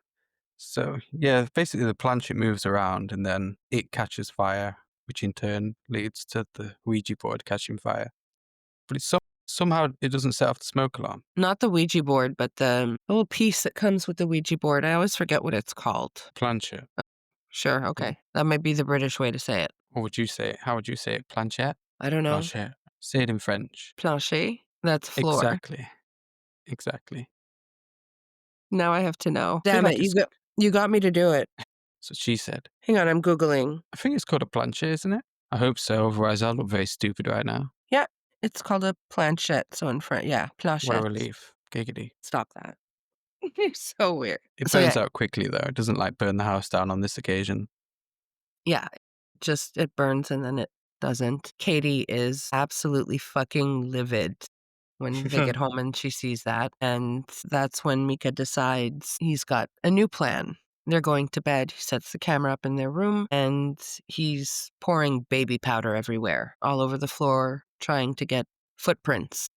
so yeah, basically the planchette moves around and then it catches fire, which in turn leads to the Ouija board catching fire. But somehow it doesn't set off the smoke alarm. Not the Ouija board, but the little piece that comes with the Ouija board. I always forget what it's called. Planchette. Sure, Or okay. That might be the British way to say it. what would you say it? How would you say it? Planchette? I don't know. Planchette. Say it in French. Plancher? That's floor. Exactly. Exactly. Now I have to know. I feel Damn it, like it's you got me to do it. so she said. Hang on, I'm Googling. I think it's called a planchette, isn't it? I hope so, otherwise I'll look very stupid right now. Yeah, it's called a planchette, so in French, yeah, What a planchette. relief. Giggity. Stop that. You're so weird. It So, burns yeah, out quickly though. It doesn't like burn the house down on this occasion. yeah, just it burns and then it doesn't. Katie is absolutely fucking livid when they get home and she sees that, and that's when Micah decides he's got a new plan. They're going to bed. He sets the camera up in their room, and he's pouring baby powder everywhere, all over the floor, trying to get footprints.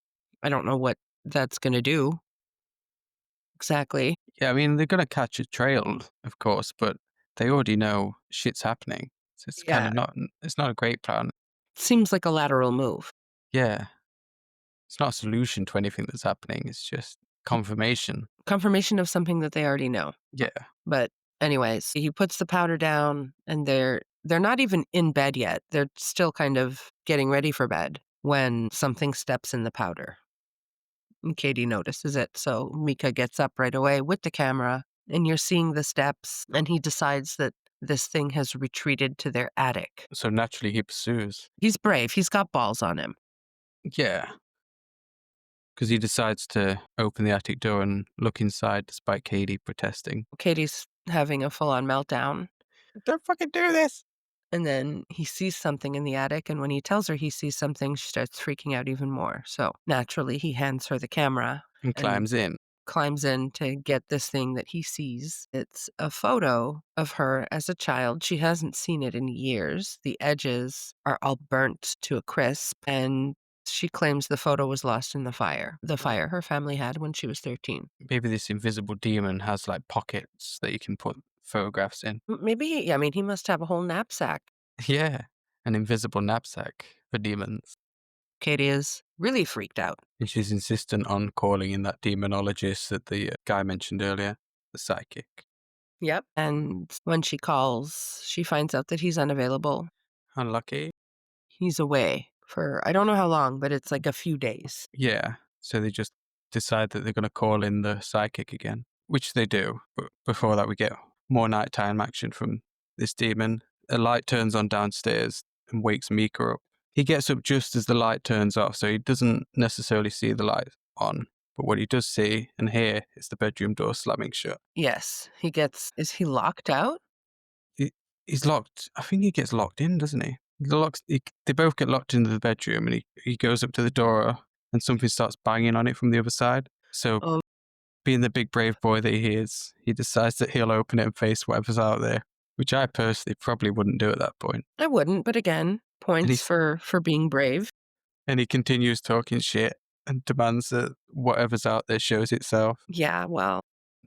I don't know what that's gonna do exactly. Yeah, I mean, they're going to catch a trail, of course, but they already know shit's happening. So it's kind Yeah, of it's not a great plan. seems like a lateral move. Yeah. It's not a solution to anything that's happening. It's just confirmation. Confirmation of something that they already know. Yeah. But anyways, he puts the powder down and they're not even in bed yet. They're still kind of getting ready for bed when something steps in the powder. And Katie notices it, so Micah gets up right away with the camera, and you're seeing the steps, and he decides that this thing has retreated to their attic. So naturally he pursues. He's brave. He's got balls on him. Yeah. Because he decides to open the attic door and look inside despite Katie protesting. Katie's having a full-on meltdown. Don't fucking do this. And then he sees something in the attic, and when he tells her he sees something, she starts freaking out even more. So naturally, he hands her the camera And and climbs in. climbs in to get this thing that he sees. It's a photo of her as a child. She hasn't seen it in years. The edges are all burnt to a crisp, and she claims the photo was lost in the fire her family had when she was 13. Maybe this invisible demon has like pockets that you can put photographs in. Maybe, I mean, he must have a whole knapsack. Yeah. An invisible knapsack for demons. Katie is really freaked out. And she's insistent on calling in that demonologist that the guy mentioned earlier, the psychic. Yep. And when she calls, she finds out that he's unavailable. Unlucky. He's away for I don't know how long, but it's like a few days. Yeah. So they just decide that they're going to call in the psychic again, which they do. But before that, we get more nighttime action from this demon. A light turns on downstairs and wakes Mika up. He gets up just as the light turns off, so he doesn't necessarily see the light on. But what he does see and hear is the bedroom door slamming shut. Yes, is he locked out? He, he's locked. I think he gets locked in, doesn't he? They both get locked into the bedroom, and he goes up to the door, and something starts banging on it from the other side. So, Um, being the big brave boy that he is, he decides that he'll open it and face whatever's out there, which I personally probably wouldn't do at that point. I wouldn't, but again, And points he for being brave. and he continues talking shit and demands that whatever's out there shows itself. Yeah, well,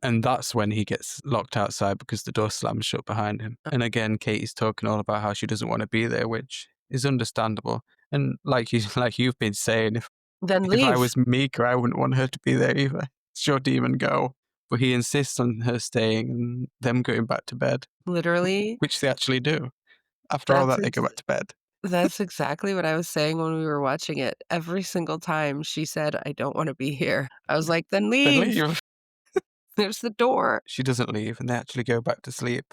And that's when he gets locked outside because the door slams shut behind him. And again, Katie's talking all about how she doesn't want to be there, which is understandable. And like you've been saying, then if I leave. was Mika, I wouldn't want her to be there either. It's your demon, go. But he insists on her staying and them going back to bed, Literally, which they actually do. After all that's that, they go ex- back to bed. That's exactly what I was saying when we were watching it. Every single time she said, "I don't wanna be here." I was like, "Then Then leave. leave. There's the door." She doesn't leave, and they actually go back to sleep.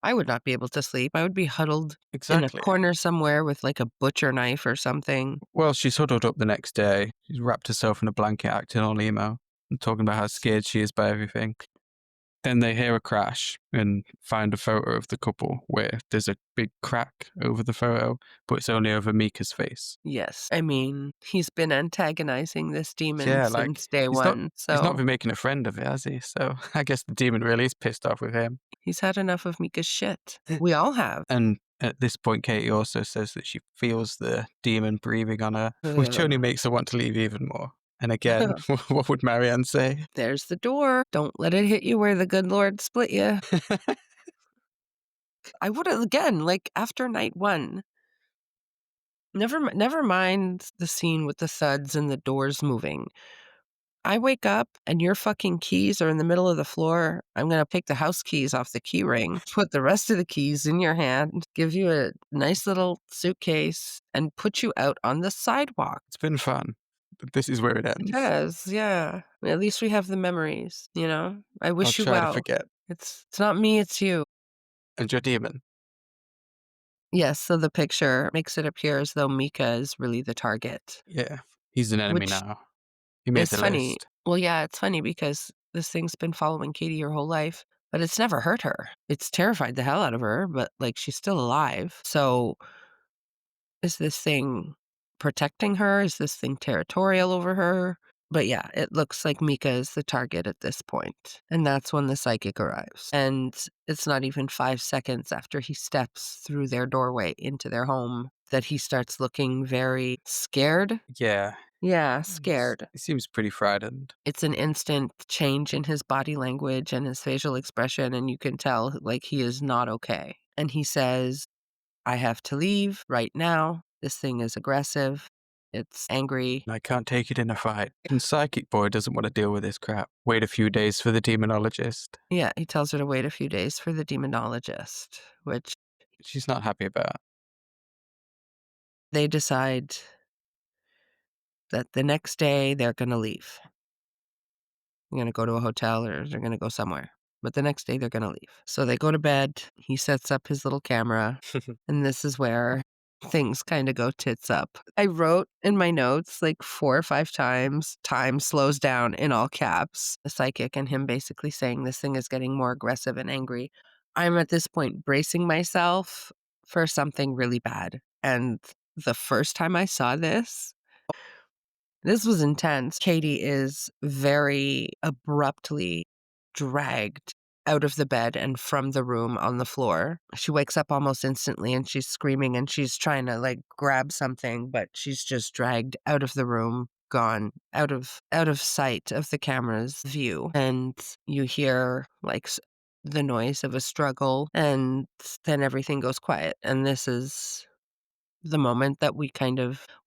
I would not be able to sleep. I would be huddled in a Exactly. corner somewhere with, like, a butcher knife or something. Well, she's huddled up the next day. She's wrapped herself in a blanket, acting all emo, and talking about how scared she is by everything. Then they hear a crash and find a photo of the couple where there's a big crack over the photo, but it's only over Mika's face. Yes. I mean, he's been antagonizing this demon Yeah, since like day one, he's not so been making a friend of it, has he? So I guess the demon really is pissed off with him. he's had enough of Mika's shit. We all have. And at this point, Katie also says that she feels the demon breathing on her, which Ugh. only makes her want to leave even more. And again, what would Marianne say? There's the door. Don't let it hit you where the good Lord split you. I would've again, like, after night 1, never mind the scene with the thuds and the doors moving. I wake up and your fucking keys are in the middle of the floor. I'm gonna take the house keys off the key ring, put the rest of the keys in your hand, give you a nice little suitcase, and put you out on the sidewalk. It's been fun, but this is where it It ends. has, yeah. At least we have the memories, you know? I I'll wish you try to well. forget. It's not me, it's you. And your demon. Yes, so the picture makes it appear as though Mika is really the target, Yeah, he's an enemy which now. He made is the funny. list. Well, yeah, it's funny because this thing's been following Katie her whole life, but it's never hurt her. It's terrified the hell out of her, but, like, she's still alive. So, is this thing protecting her? Is this thing territorial over her? But, yeah, it looks like Mika is the target at this point, and that's when the psychic arrives, and it's not even 5 seconds after he steps through their doorway into their home that he starts looking very scared. Yeah, Yeah, scared. he seems pretty frightened. It's an instant change in his body language and his facial expression, and you can tell, like, he is not okay. And he says, "I have to leave right now. This thing is aggressive. It's angry." I can't take it in a fight. And Psychic Boy doesn't want to deal with this crap. Wait a few days for the demonologist. Yeah, he tells her to wait a few days for the demonologist, which She's not happy about. they decide that the next day they're gonna leave. They're gonna go to a hotel or they're gonna go somewhere. But the next day they're gonna leave. So they go to bed. He sets up his little camera. And this is where things kinda go tits up. I wrote in my notes, like, 4 or 5 times, "Time slows down," in all caps. The psychic and him basically saying this thing is getting more aggressive and angry. I'm at this point bracing myself for something really bad, and the first time I saw this was intense. Katie is very abruptly dragged out of the bed and from the room on the floor. She wakes up almost instantly and she's screaming and she's trying to, like, grab something, but she's just dragged out of the room, gone, out of sight of the camera's view. And you hear, like, the noise of a struggle, and then everything goes quiet. And this is the moment that we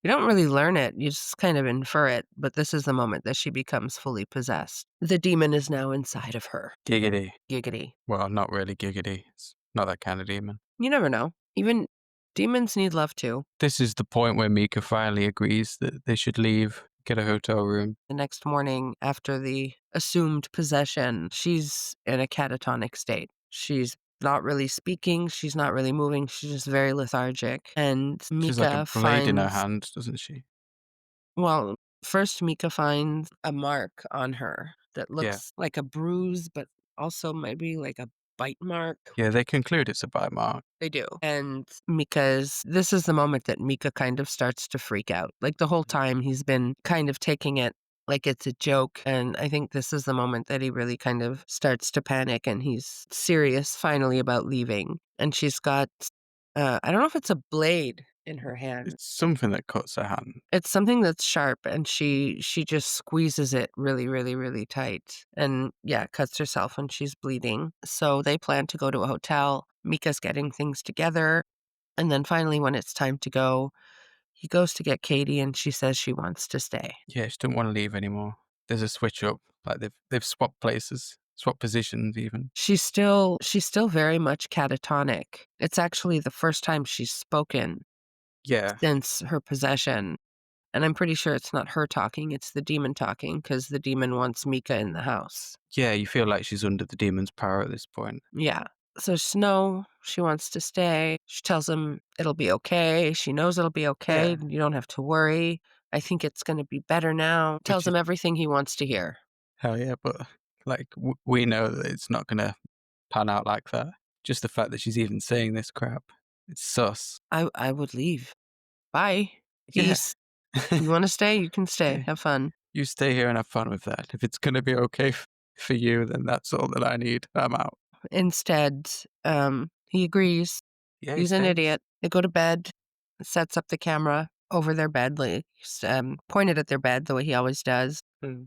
don't really learn it, you just kind of infer it, but this is the moment that she becomes fully possessed. The demon is now inside of her. Giggity. Giggity. Well, not really giggity. It's not that kind of demon. You never know. Even demons need love too. This is the point where Mika finally agrees that they should leave, get a hotel room. The next morning, after the assumed possession, she's in a catatonic state. She's not really speaking, she's not really moving, she's just very lethargic. And She's like a Mika blade in her finds hand, doesn't she? Well, first Mika finds a mark on her that Yeah. looks like a bruise, but also maybe like a bite mark. Yeah, they conclude it's a bite mark. They do. And Mika's this is the moment that Mika kind of starts to freak out. Like, the whole time he's been kind of taking it like it's a joke, and I think this is the moment that he really kind of starts to panic and he's serious finally about leaving. And she's got I don't know if it's a blade in her hand. It's something that cuts her hand. It's something that's sharp, and she just squeezes it really, really, really tight and, yeah, cuts herself and she's bleeding. So they plan to go to a hotel. Mika's getting things together, and then finally when it's time to go, he goes to get Katie and she says she wants to stay. Yeah, she didn't want to leave anymore. There's a switch up. Like they've swapped places, swapped positions even. She's still very much catatonic. It's actually the first time she's spoken Yeah. since her possession. And I'm pretty sure it's not her talking, it's the demon talking, because the demon wants Micah in the house. Yeah, you feel like she's under the demon's power at this point. Yeah. So Snow, she wants to stay. She tells him it'll be okay. She knows it'll be okay. Yeah. You don't have to worry. I think it's going to be better now. Which Tells is him everything he wants to hear. hell yeah, but, like, we know that it's not gonna pan out like that. Just the fact that she's even saying this crap, it's sus. I would leave. Bye. Yeah. Peace. You want to stay? You can stay. Have fun. You stay here and have fun with that. If it's gonna be okay for you, then that's all that I need. I'm out. Instead, he agrees. Yeah, he He's an stays. idiot. They go to bed, sets up the camera over their bed, like, pointed at their bed the way he always does. Mm.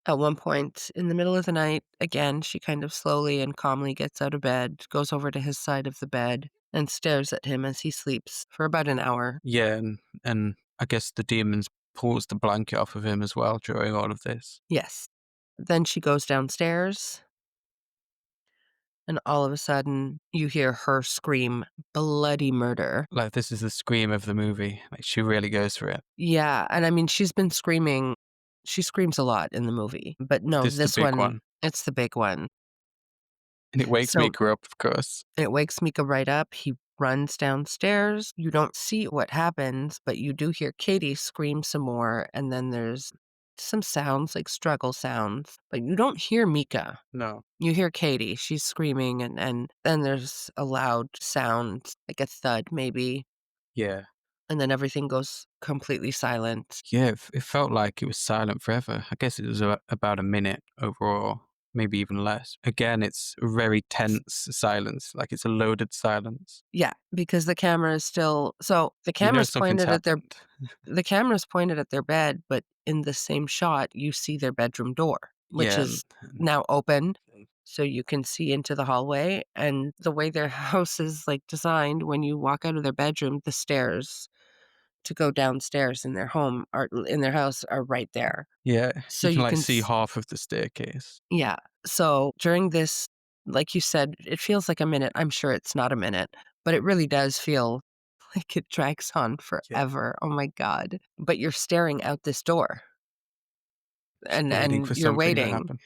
At one point in the middle of the night, again, she kind of slowly and calmly gets out of bed, goes over to his side of the bed, and stares at him as he sleeps for about an hour. Yeah, and I guess the demons pulls the blanket off of him as well during all of this. Yes. Then she goes downstairs, and all of a sudden, you hear her scream bloody murder. Like, this is the scream of the movie. Like, she really goes for it. Yeah, and I mean, she's been screaming. She screams a lot in the movie, but no, This is the this big one, one. it's the big one. And it wakes So Mika up, of course. it wakes Mika right up. He runs downstairs. You don't see what happens, but you do hear Katie scream some more, and then there's some sounds, like struggle sounds, but you don't hear Mika. No. You hear Katie. She's screaming, and then there's a loud sound, like a thud maybe, Yeah. and then everything goes completely silent. Yeah, it felt like it was silent forever. I guess it was about a minute overall, maybe even less. Again, it's a very tense silence, like it's a loaded silence. Yeah, because the camera is still so You know something's happened. the camera's pointed at their bed, but in the same shot, you see their bedroom door, which Yeah, is now open, so you can see into the hallway, and the way their house is, like, designed, when you walk out of their bedroom, the stairs to go downstairs in their house are right there. yeah, So you can you like can see s half of the staircase. Yeah. So during this, like you said, it feels like a minute. I'm sure it's not a minute, but it really does feel like it drags on Yeah, forever. Oh my God. But you're staring out this door just waiting and for you're something to waiting happen.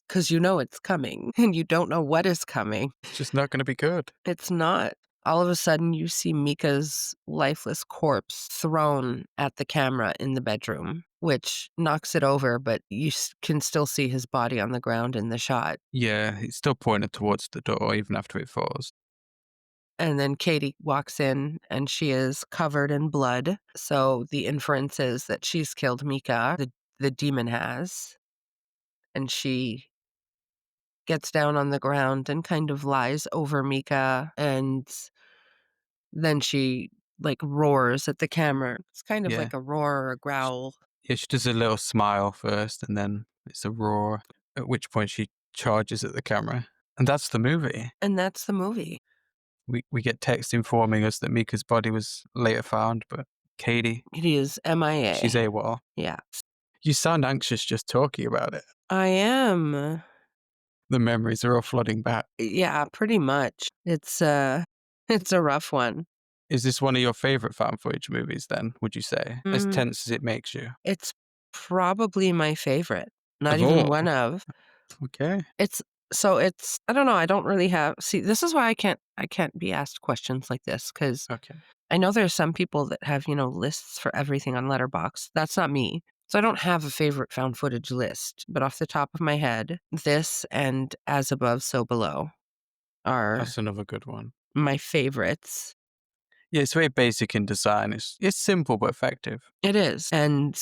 because you know it's coming and you don't know what is coming. It's just not going to be good. It's not. All of a sudden, you see Mika's lifeless corpse thrown at the camera in the bedroom, which knocks it over, but you can still see his body on the ground in the shot. Yeah, it's still pointed towards the door even after it falls. And then Katie walks in and she is covered in blood. So the inference is that she's killed Mika, the demon has. And she gets down on the ground and kind of lies over Mika. And then she like roars at the camera. It's kind of Yeah. like a roar or a Sh- growl. Yeah, she does a little smile first and then it's a roar, at which point she charges at the camera. And that's the movie. And that's the movie. We get text informing us that Mika's body was later found, but Katie, It is she's MIA. AWOL. Yeah. You sound anxious just talking about it. I am. The memories are all flooding back. Yeah, pretty much. It's it's a rough one. Is this one of your favorite found footage movies then, would you say? As Mm, tense as it makes you? it's probably my favorite. Not Of even all? one of. Okay. It's it's I don't know, I don't really have see, this is why I can't be asked questions like this because Okay. I know there's some people that have, lists for everything on Letterboxd. That's not me. So I don't have a favorite found footage list, but off the top of my head, this and As Above, So Below are That's another good one. my favorites. Yeah, it's very basic in design. It's simple but effective. It is. And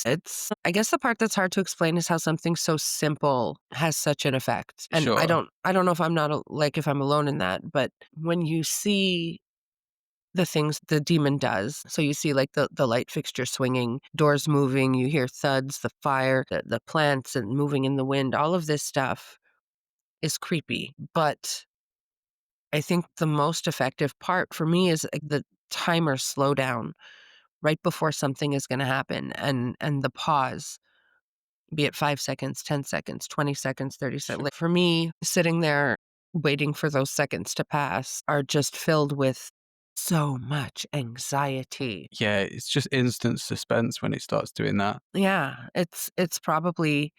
I guess the part that's hard to explain is how something so simple has such an effect. And Sure. I don't know if I'm not like if I'm alone in that, but when you see the things the demon does, so you see like the light fixture swinging, doors moving, you hear thuds, the fire, the plants and moving in the wind, all of this stuff is creepy. But I think the most effective part for me is like, the timer slowdown right before something is going to happen and the pause, be it 5 seconds, 10 seconds, 20 seconds, 30 seconds. Sure. Like for me, sitting there waiting for those seconds to pass are just filled with So much anxiety. Yeah, it's just instant suspense when it starts doing that. Yeah, it's probably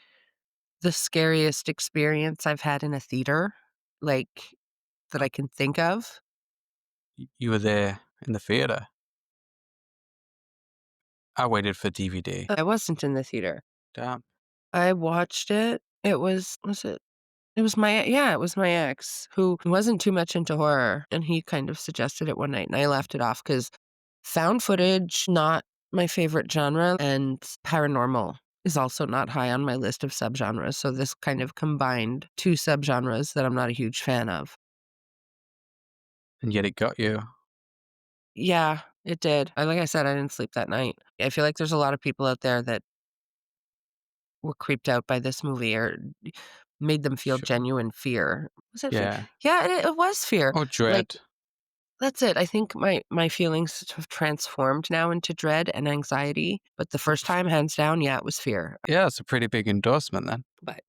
the scariest experience I've had in a theater, like, that I can think of. You were there in the theater. I waited for DVD. I wasn't in the theater. Damn. I watched it. It was my yeah, it was my ex who wasn't too much into horror, and he kind of suggested it one night, and I left it off because found footage, not my favorite genre, and paranormal is also not high on my list of subgenres, so this kind of combined 2 subgenres that I'm not a huge fan of. And yet it got you. Yeah, it did. Like I said, I didn't sleep that night. I feel like there's a lot of people out there that were creeped out by this movie or made them feel Sure. genuine fear. Was it fear? Yeah. Yeah, it was fear. Or Like, dread. that's it. I think my feelings have transformed now into dread and anxiety, but the first time, hands down, yeah, it was fear. Yeah, it's a pretty big endorsement then. But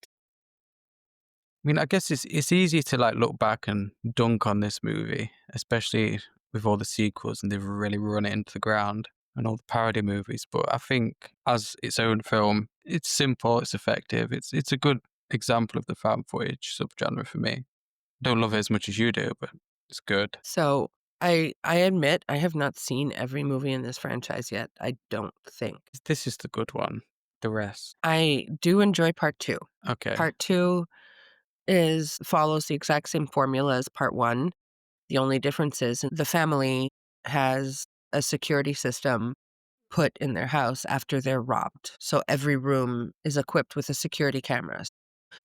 I mean, I guess it's easy to like look back and dunk on this movie, especially with all the sequels and they've really run it into the ground and all the parody movies. But I think as its own film, it's simple, it's effective, it's a good example of the found footage subgenre for me. Don't love it as much as you do, but it's good. so I admit I have not seen every movie in this franchise yet. I don't think. This is the good one. The rest, I do enjoy part 2. okay, Part 2 is follows the exact same formula as part 1. The only difference is the family has a security system put in their house after they're robbed. So every room is equipped with a security camera.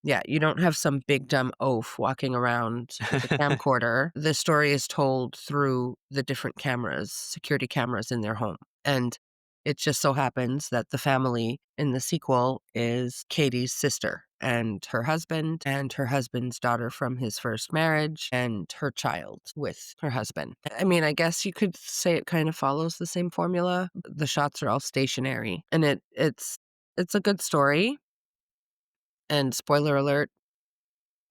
Yeah, you don't have some big dumb oaf walking around with a camcorder. The story is told through the different cameras, security cameras in their home. And it just so happens that the family in the sequel is Katie's sister and her husband's daughter from his first marriage and her child with her husband. I mean, I guess you could say it kind of follows the same formula. The shots are all stationary and it's a good story. And spoiler alert,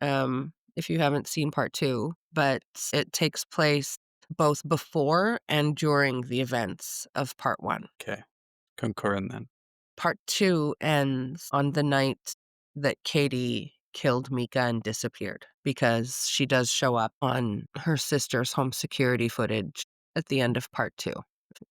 if you haven't seen part 2, but it takes place both before and during the events of part 1. okay, concurrent then. Part 2 ends on the night that Katie killed Mika and disappeared because she does show up on her sister's home security footage at the end of part 2.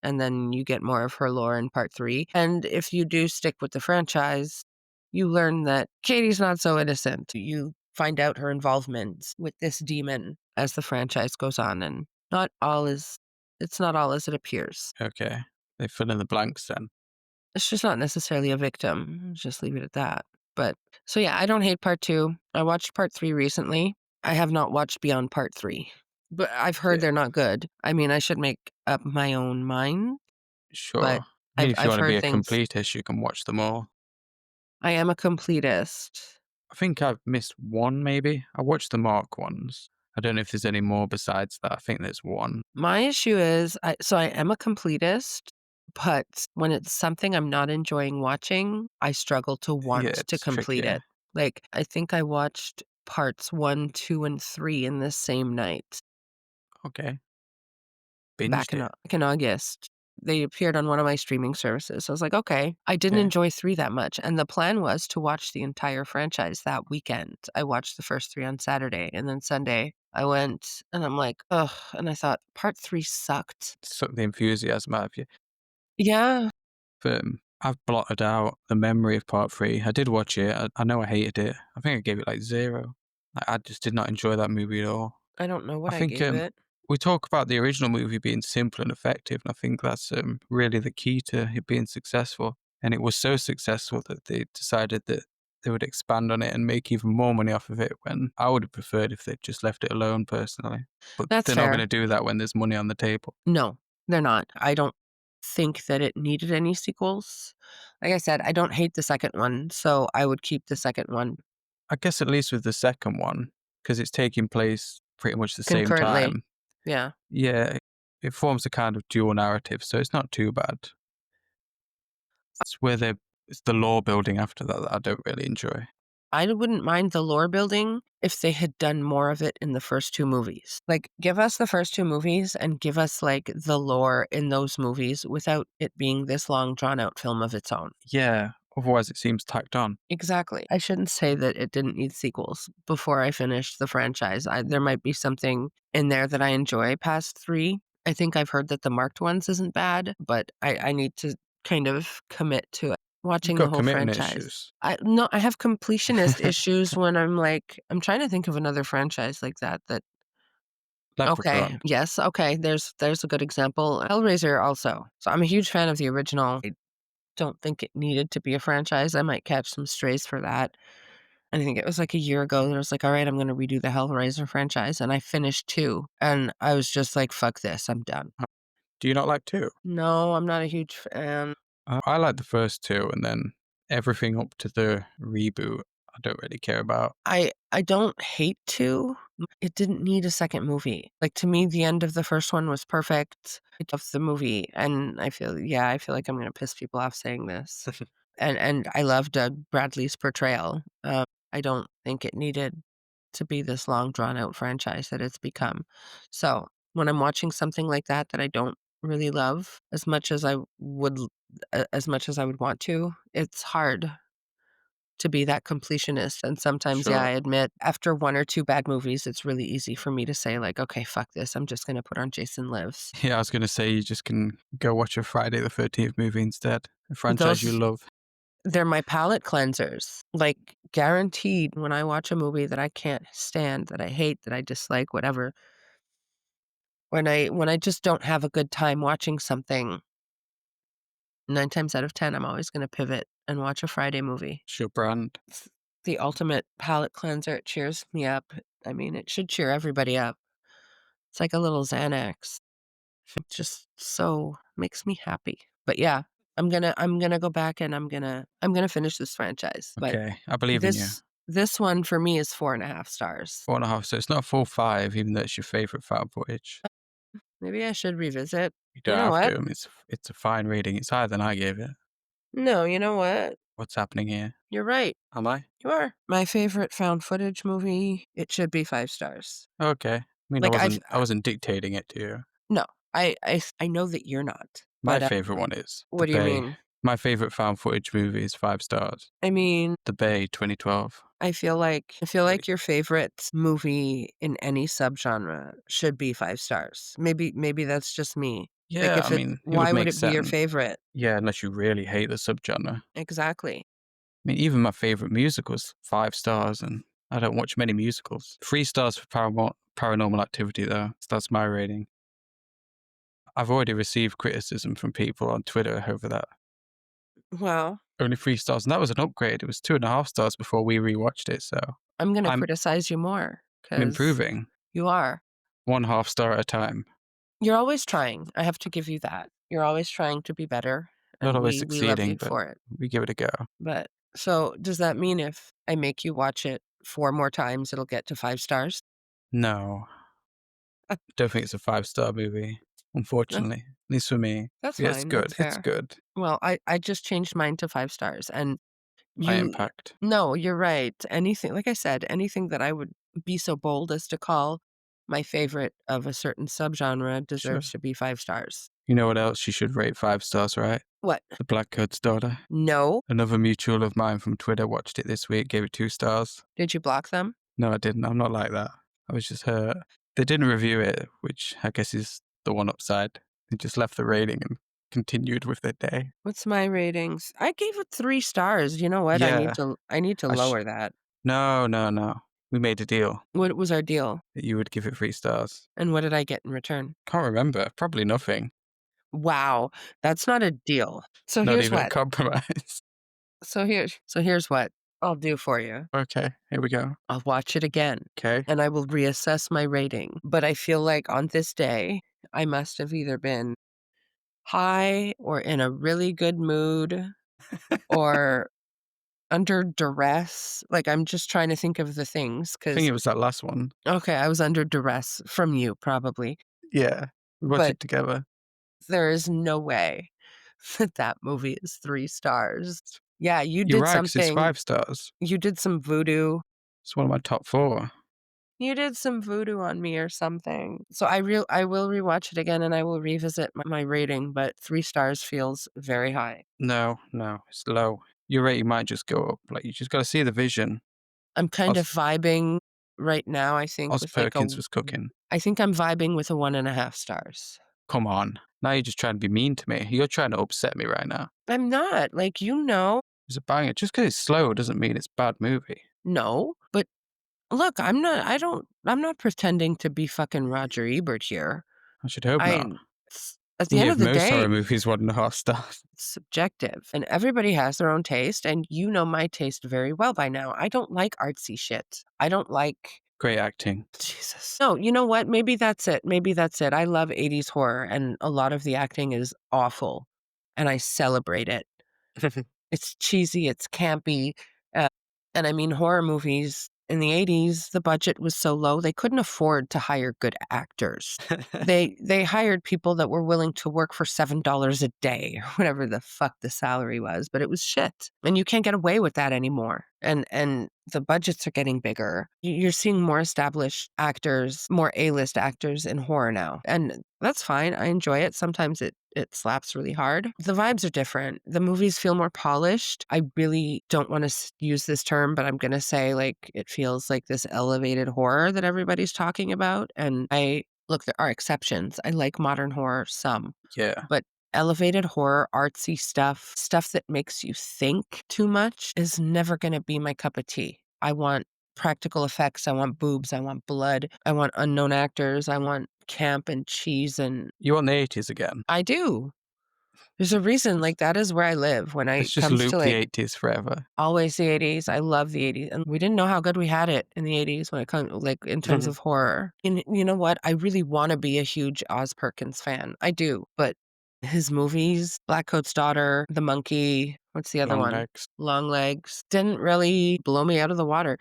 And then you get more of her lore in part 3. And if you do stick with the franchise, you learn that Katie's not so innocent. You find out her involvement with this demon as the franchise goes on, and not all is it's not all as it appears. Okay, they fill in the blanks then. She's not necessarily a victim. Just leave it at that. But so yeah, I don't hate part 2. I watched part 3 recently. I have not watched beyond part 3. But I've heard Yeah, they're not good. I mean, I should make up my own mind, but sure. I mean, I've if you I've want to be heard a things. completist, you can watch them all. I am a completist. I think I've missed one, maybe. I watched the Mark ones. I don't know if there's any more besides that. I think there's one. My issue is I am a completist, but when it's something I'm not enjoying watching, I struggle to Yeah, want to it's complete tricky. it. Like, I think I watched parts 1, 2, and 3 in this same night Okay, back binged it. in August. They appeared on one of my streaming services. I was like, "Okay." I didn't Okay, enjoy 3 that much, and the plan was to watch the entire franchise that weekend. I watched the first 3 on Saturday, and then Sunday, I went and I'm like, "Ugh," and I thought, "Part 3 sucked." suck the enthusiasm out of you. Yeah, But I've blotted out the memory of part three. I did watch it. I know I hated it. I think I gave it like 0. I just did not enjoy that movie at all. I don't know I what I think gave it. we talk about the original movie being simple and effective, and I think that's really the key to it being successful. And it was so successful that they decided that they would expand on it and make even more money off of it. When I would have preferred if they'd just left it alone, personally. But That's they're not going fair. to do that when there's money on the table. No, they're not. I don't think that it needed any sequels. Like I said, I don't hate the second one, so I would keep the second one I guess at least with the second one, because it's taking place pretty much the same concurrently. time. Yeah. Yeah, it forms a kind of dual narrative, so it's not too bad. It's the lore building after that that I don't really enjoy. I wouldn't mind the lore building if they had done more of it in the first 2 movies. Like, give us the first 2 movies and give us, like, the lore in those movies without it being this long, drawn out film of its own. Yeah, otherwise it seems tacked on. Exactly. I shouldn't say that it didn't need sequels before I finished the franchise. There might be something in there that I enjoy past 3. I think I've heard that the marked ones isn't bad, but I need to kind of commit to it, You've watching the got whole commitment franchise. issues. I have completionist issues when I'm trying to think of another franchise like that okay, Leprechaun. yes, okay, there's a good example. Hellraiser also. So I'm a huge fan of the original. I don't think it needed to be a franchise. I might catch some strays for that. And I think it was like a year ago that I was like, "All right, I'm gonna redo the Hellraiser franchise," and I finished 2, and I was just like, "Fuck this, I'm done." Do you not like 2? No, I'm not a huge fan. I like the first 2, and then everything up to the reboot, I don't really care about. I don't hate 2. It didn't need a second movie. Like, to me, the end of the first one was perfect. I love the movie, and I feel like I'm gonna piss people off saying this. And I love Doug Bradley's portrayal. I don't think it needed to be this long drawn out franchise that it's become. So, when I'm watching something like that I don't really love as much as I would want to, it's hard to be that completionist, and sometimes, yeah, I Sure. admit after 1 or 2 bad movies, it's really easy for me to say, like, "Okay, fuck this, I'm just gonna put on Jason Lives." Yeah, I was gonna say you just can go watch a Friday the 13th movie instead, a franchise you Those love. they're my palate cleansers. Like, guaranteed when I watch a movie that I can't stand, that I hate, that I dislike, whatever, when I just don't have a good time watching something, 9 times out of 10, I'm always gonna pivot and watch a Friday movie. It's your brand. It's the ultimate palate cleanser, it cheers me up. I mean, it should cheer everybody up. It's like a little Xanax. It just so makes me happy. But yeah, I'm gonna go back and I'm gonna finish this franchise. But Okay, I believe in you. this one for me is 4.5 stars. 4.5, so it's not a full 5, even though it's your favorite found footage. Maybe I should revisit. You You don't know have what? to. I mean, it's a fine rating. It's higher than I gave it. No, you know what? What's happening here? You're right. Am I? You are. My favorite found footage movie, it should be 5 stars. Okay. I mean, Like, I wasn't dictating it to you. no, I know that you're not, My but, favorite one is The what do you Bay. mean? My favorite found footage movie is 5 stars. I mean, The Bay, 2012. I feel like your favorite movie in any subgenre should be 5 stars. Maybe that's just me. Like, Yeah, I if it's mean, it would why would make it be your sense. favorite? Yeah, unless you really hate the subgenre. I Exactly. mean, even my favorite musical's 5 stars, and I don't watch many musicals. 3 stars for Paranormal Activity, though. So that's my rating. I've already received criticism from people on Twitter over that. Well, Only 3 stars, and that was an upgrade. It was 2.5 stars before we rewatched it, so I'm gonna I'm criticize you more I'm because improving you are. 1/2 star at a time. You're always trying. I have to give you that. You're always trying to be better, Not and always we love you succeeding, but for it. we give it a go. But so does that mean if I make you watch it 4 more times, it'll get to 5 stars? No, Uh, don't think it's a 5-star movie, no, unfortunately. At least for me. that's Yeah, it's fine. That's good, it's fair. good. Well, I just changed mine to 5 stars, and High you impact. no, you're right. Anything like I said, anything that I would be so bold as to call my favorite of a certain subgenre Sure. deserves to be 5 stars. You know what else you should rate 5 stars, right? What? The Black Coat's Daughter. No? Another mutual of mine from Twitter watched it this week, gave it 2 stars. Did you block them? No, I didn't. I'm not like that. I was just hurt. They didn't review it, which I guess is the one upside. They just left the rating and continued with their day. What's my ratings? I gave it 3 stars. You know what? Yeah, I need to I sh- lower that. no, no, no. We made a deal What was our deal? that you would give it 3 stars. And what did I get in return? Can't remember. Probably nothing. Wow, that's not a deal. So Not here's even a what. compromise. So here's what I'll do for you. Okay, here we go. I'll watch it again, Okay. and I will reassess my rating, but I feel like on this day, I must have either been high or in a really good mood or under duress. Like, I'm just trying to think of the things I think because it was that last one. okay, I was under duress from you probably, Yeah. We watched but it together. there is no way that that movie is 3 stars. Yeah, You're right, 'cause it's 5 stars. you did some voodoo. It's one of my top 4. You did some voodoo on me or something. So I will rewatch it again and I will revisit my rating, but 3 stars feels very high. No, no, it's low. Your rating might just go up, like, you just gotta see the vision. I'm kind of Os vibing right now, I think, Oz with like Perkins was cooking. I think I'm vibing with a 1.5 stars. Come on. Now you're just trying to be mean to me. You're trying to upset me right now. I'm not, like, It's a banger. Just 'cause it's slow doesn't mean it's a bad movie. no, but look, I'm not pretending to be fucking Roger Ebert here. I should hope I not. at the You end give of the most day, horror movies 1.5 stars. it's subjective, and everybody has their own taste, and you know my taste very well by now. I don't like artsy shit. I don't like Great acting. Jesus. No, you know what? Maybe that's it. Maybe that's it. I love 80s horror, and a lot of the acting is awful, and I celebrate it. It's cheesy, it's campy, uh, and I mean, horror movies in the '80s, the budget was so low, they couldn't afford to hire good actors. They hired people that were willing to work for $7 a day or whatever the fuck the salary was, but it was shit, and you can't get away with that anymore, and the budgets are getting bigger. You're seeing more established actors, more A-list actors in horror now, and that's fine, I enjoy it. Sometimes it slaps really hard. The vibes are different. The movies feel more polished. I really don't wanna use this term, but I'm gonna say, like, it feels like this elevated horror that everybody's talking about, and I look, there are exceptions. I like modern horror some, Yeah. but elevated horror, artsy stuff, stuff that makes you think too much is never gonna be my cup of tea. I want practical effects, I want boobs, I want blood, I want unknown actors, I want camp and cheese, and You want the 80s again. I do. There's a reason, like, that is where I live when Let's it just comes to, loop the like, 80s forever. always the '80s. I love the '80s, and we didn't know how good we had it in the '80s when it comes, like, in terms of horror. And you know what? I really wanna be a huge Oz Perkins fan. I do, but his movies, Blackcoat's Daughter, The Monkey, what's the other Long one? legs. Longlegs, didn't really blow me out of the water.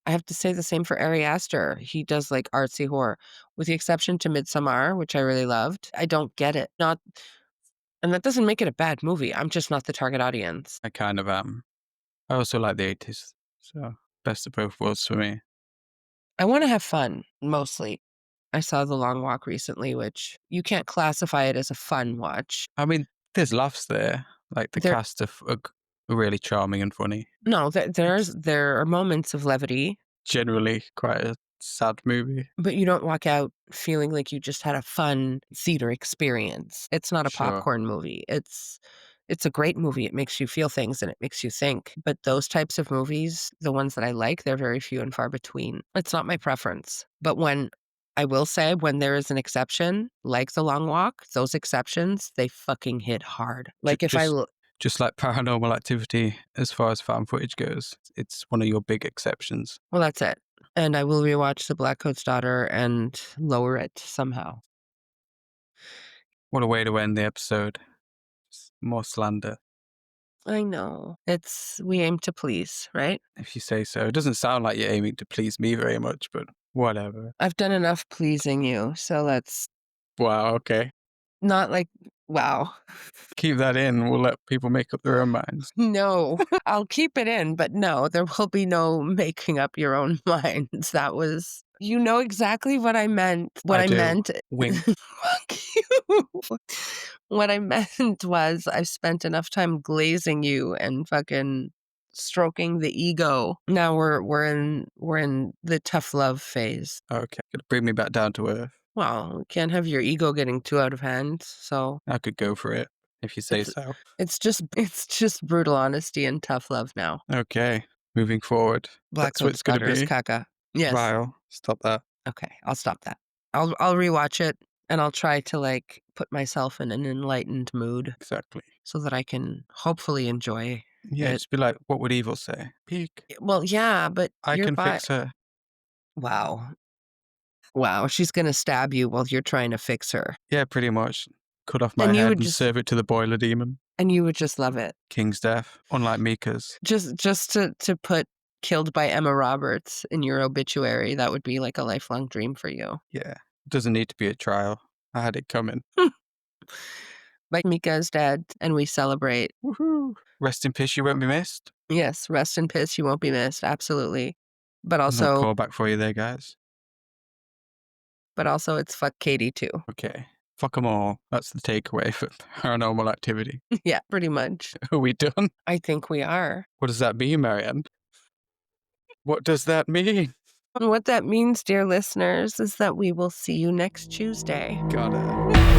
I have to say the same for Ari Aster. He does, like, artsy horror, with the exception to Midsommar, which I really loved. I don't get it. Not and that doesn't make it a bad movie. I'm just not the target audience. I kind of am. I also like the 80s, so best of both worlds for me. I wanna have fun, mostly. I saw The Long Walk recently, which you can't classify it as a fun watch. I mean, there's laughs there. Like, the There cast are really charming and funny. no, It's there are moments of levity, generally quite a sad movie. but you don't walk out feeling like you just had a fun theater experience. It's not a Sure. popcorn movie. It's a great movie. It makes you feel things and it makes you think. But those types of movies, the ones that I like, they're very few and far between. It's not my preference. But when I will say when there is an exception, like The Long Walk, those exceptions, they fucking hit hard. Ju Like if I just l just like Paranormal Activity, as far as found footage goes, it's one of your big exceptions. well, that's it. And I will rewatch The Blackcoat's Daughter and lower it somehow. What a way to end the episode. More slander, I know. It's we aim to please, right? if you say so. It doesn't sound like you're aiming to please me very much, but whatever. I've done enough pleasing you, so let's Wow, okay. not like wow. Keep that in. We'll let people make up their own minds. No, I'll keep it in, but no, there will be no making up your own minds. That was you know exactly what I meant. What I I do. meant Wink. fuck you. What I meant was I've spent enough time glazing you and fucking stroking the ego. Now we're in the tough love phase. Okay. Gonna bring me back down to earth. Well, we can't have your ego getting too out of hand, so I could go for it, if you say it's so. it's just brutal honesty and tough love now. Okay. Moving forward. That's what Blackcoat's it's gonna Daughter is be. caca. Yes. Vile. Stop that. Okay, I'll stop that. I'll rewatch it, and I'll try to, like, put myself in an enlightened mood Exactly. so that I can hopefully enjoy Yeah, it. just be like, what would evil say? Peek. Well, yeah, but I you're can bi fix her. wow. Wow, she's gonna stab you while you're trying to fix her, Yeah, pretty much. Cut off my and you head would and just serve it to the boiler demon. love it. King's death. Unlike Mika's. Just to put "Killed by Emma Roberts" in your obituary, that would be, like, a lifelong dream for you. Yeah. It doesn't need to be a trial. I had it coming. Like, Mika is dead, and we celebrate. Woohoo! Rest in peace, you won't be missed. Yes, rest in piss, you won't be missed, absolutely. But Little also callback for you there, guys. it's fuck Katie too. Okay. Fuck 'em all. That's the takeaway for Paranormal Activity. Yeah, pretty much. Are we done? I think we are. What does that mean, Marianne? What does that mean? And what that means, dear listeners, is that we will see you next Tuesday. Got it.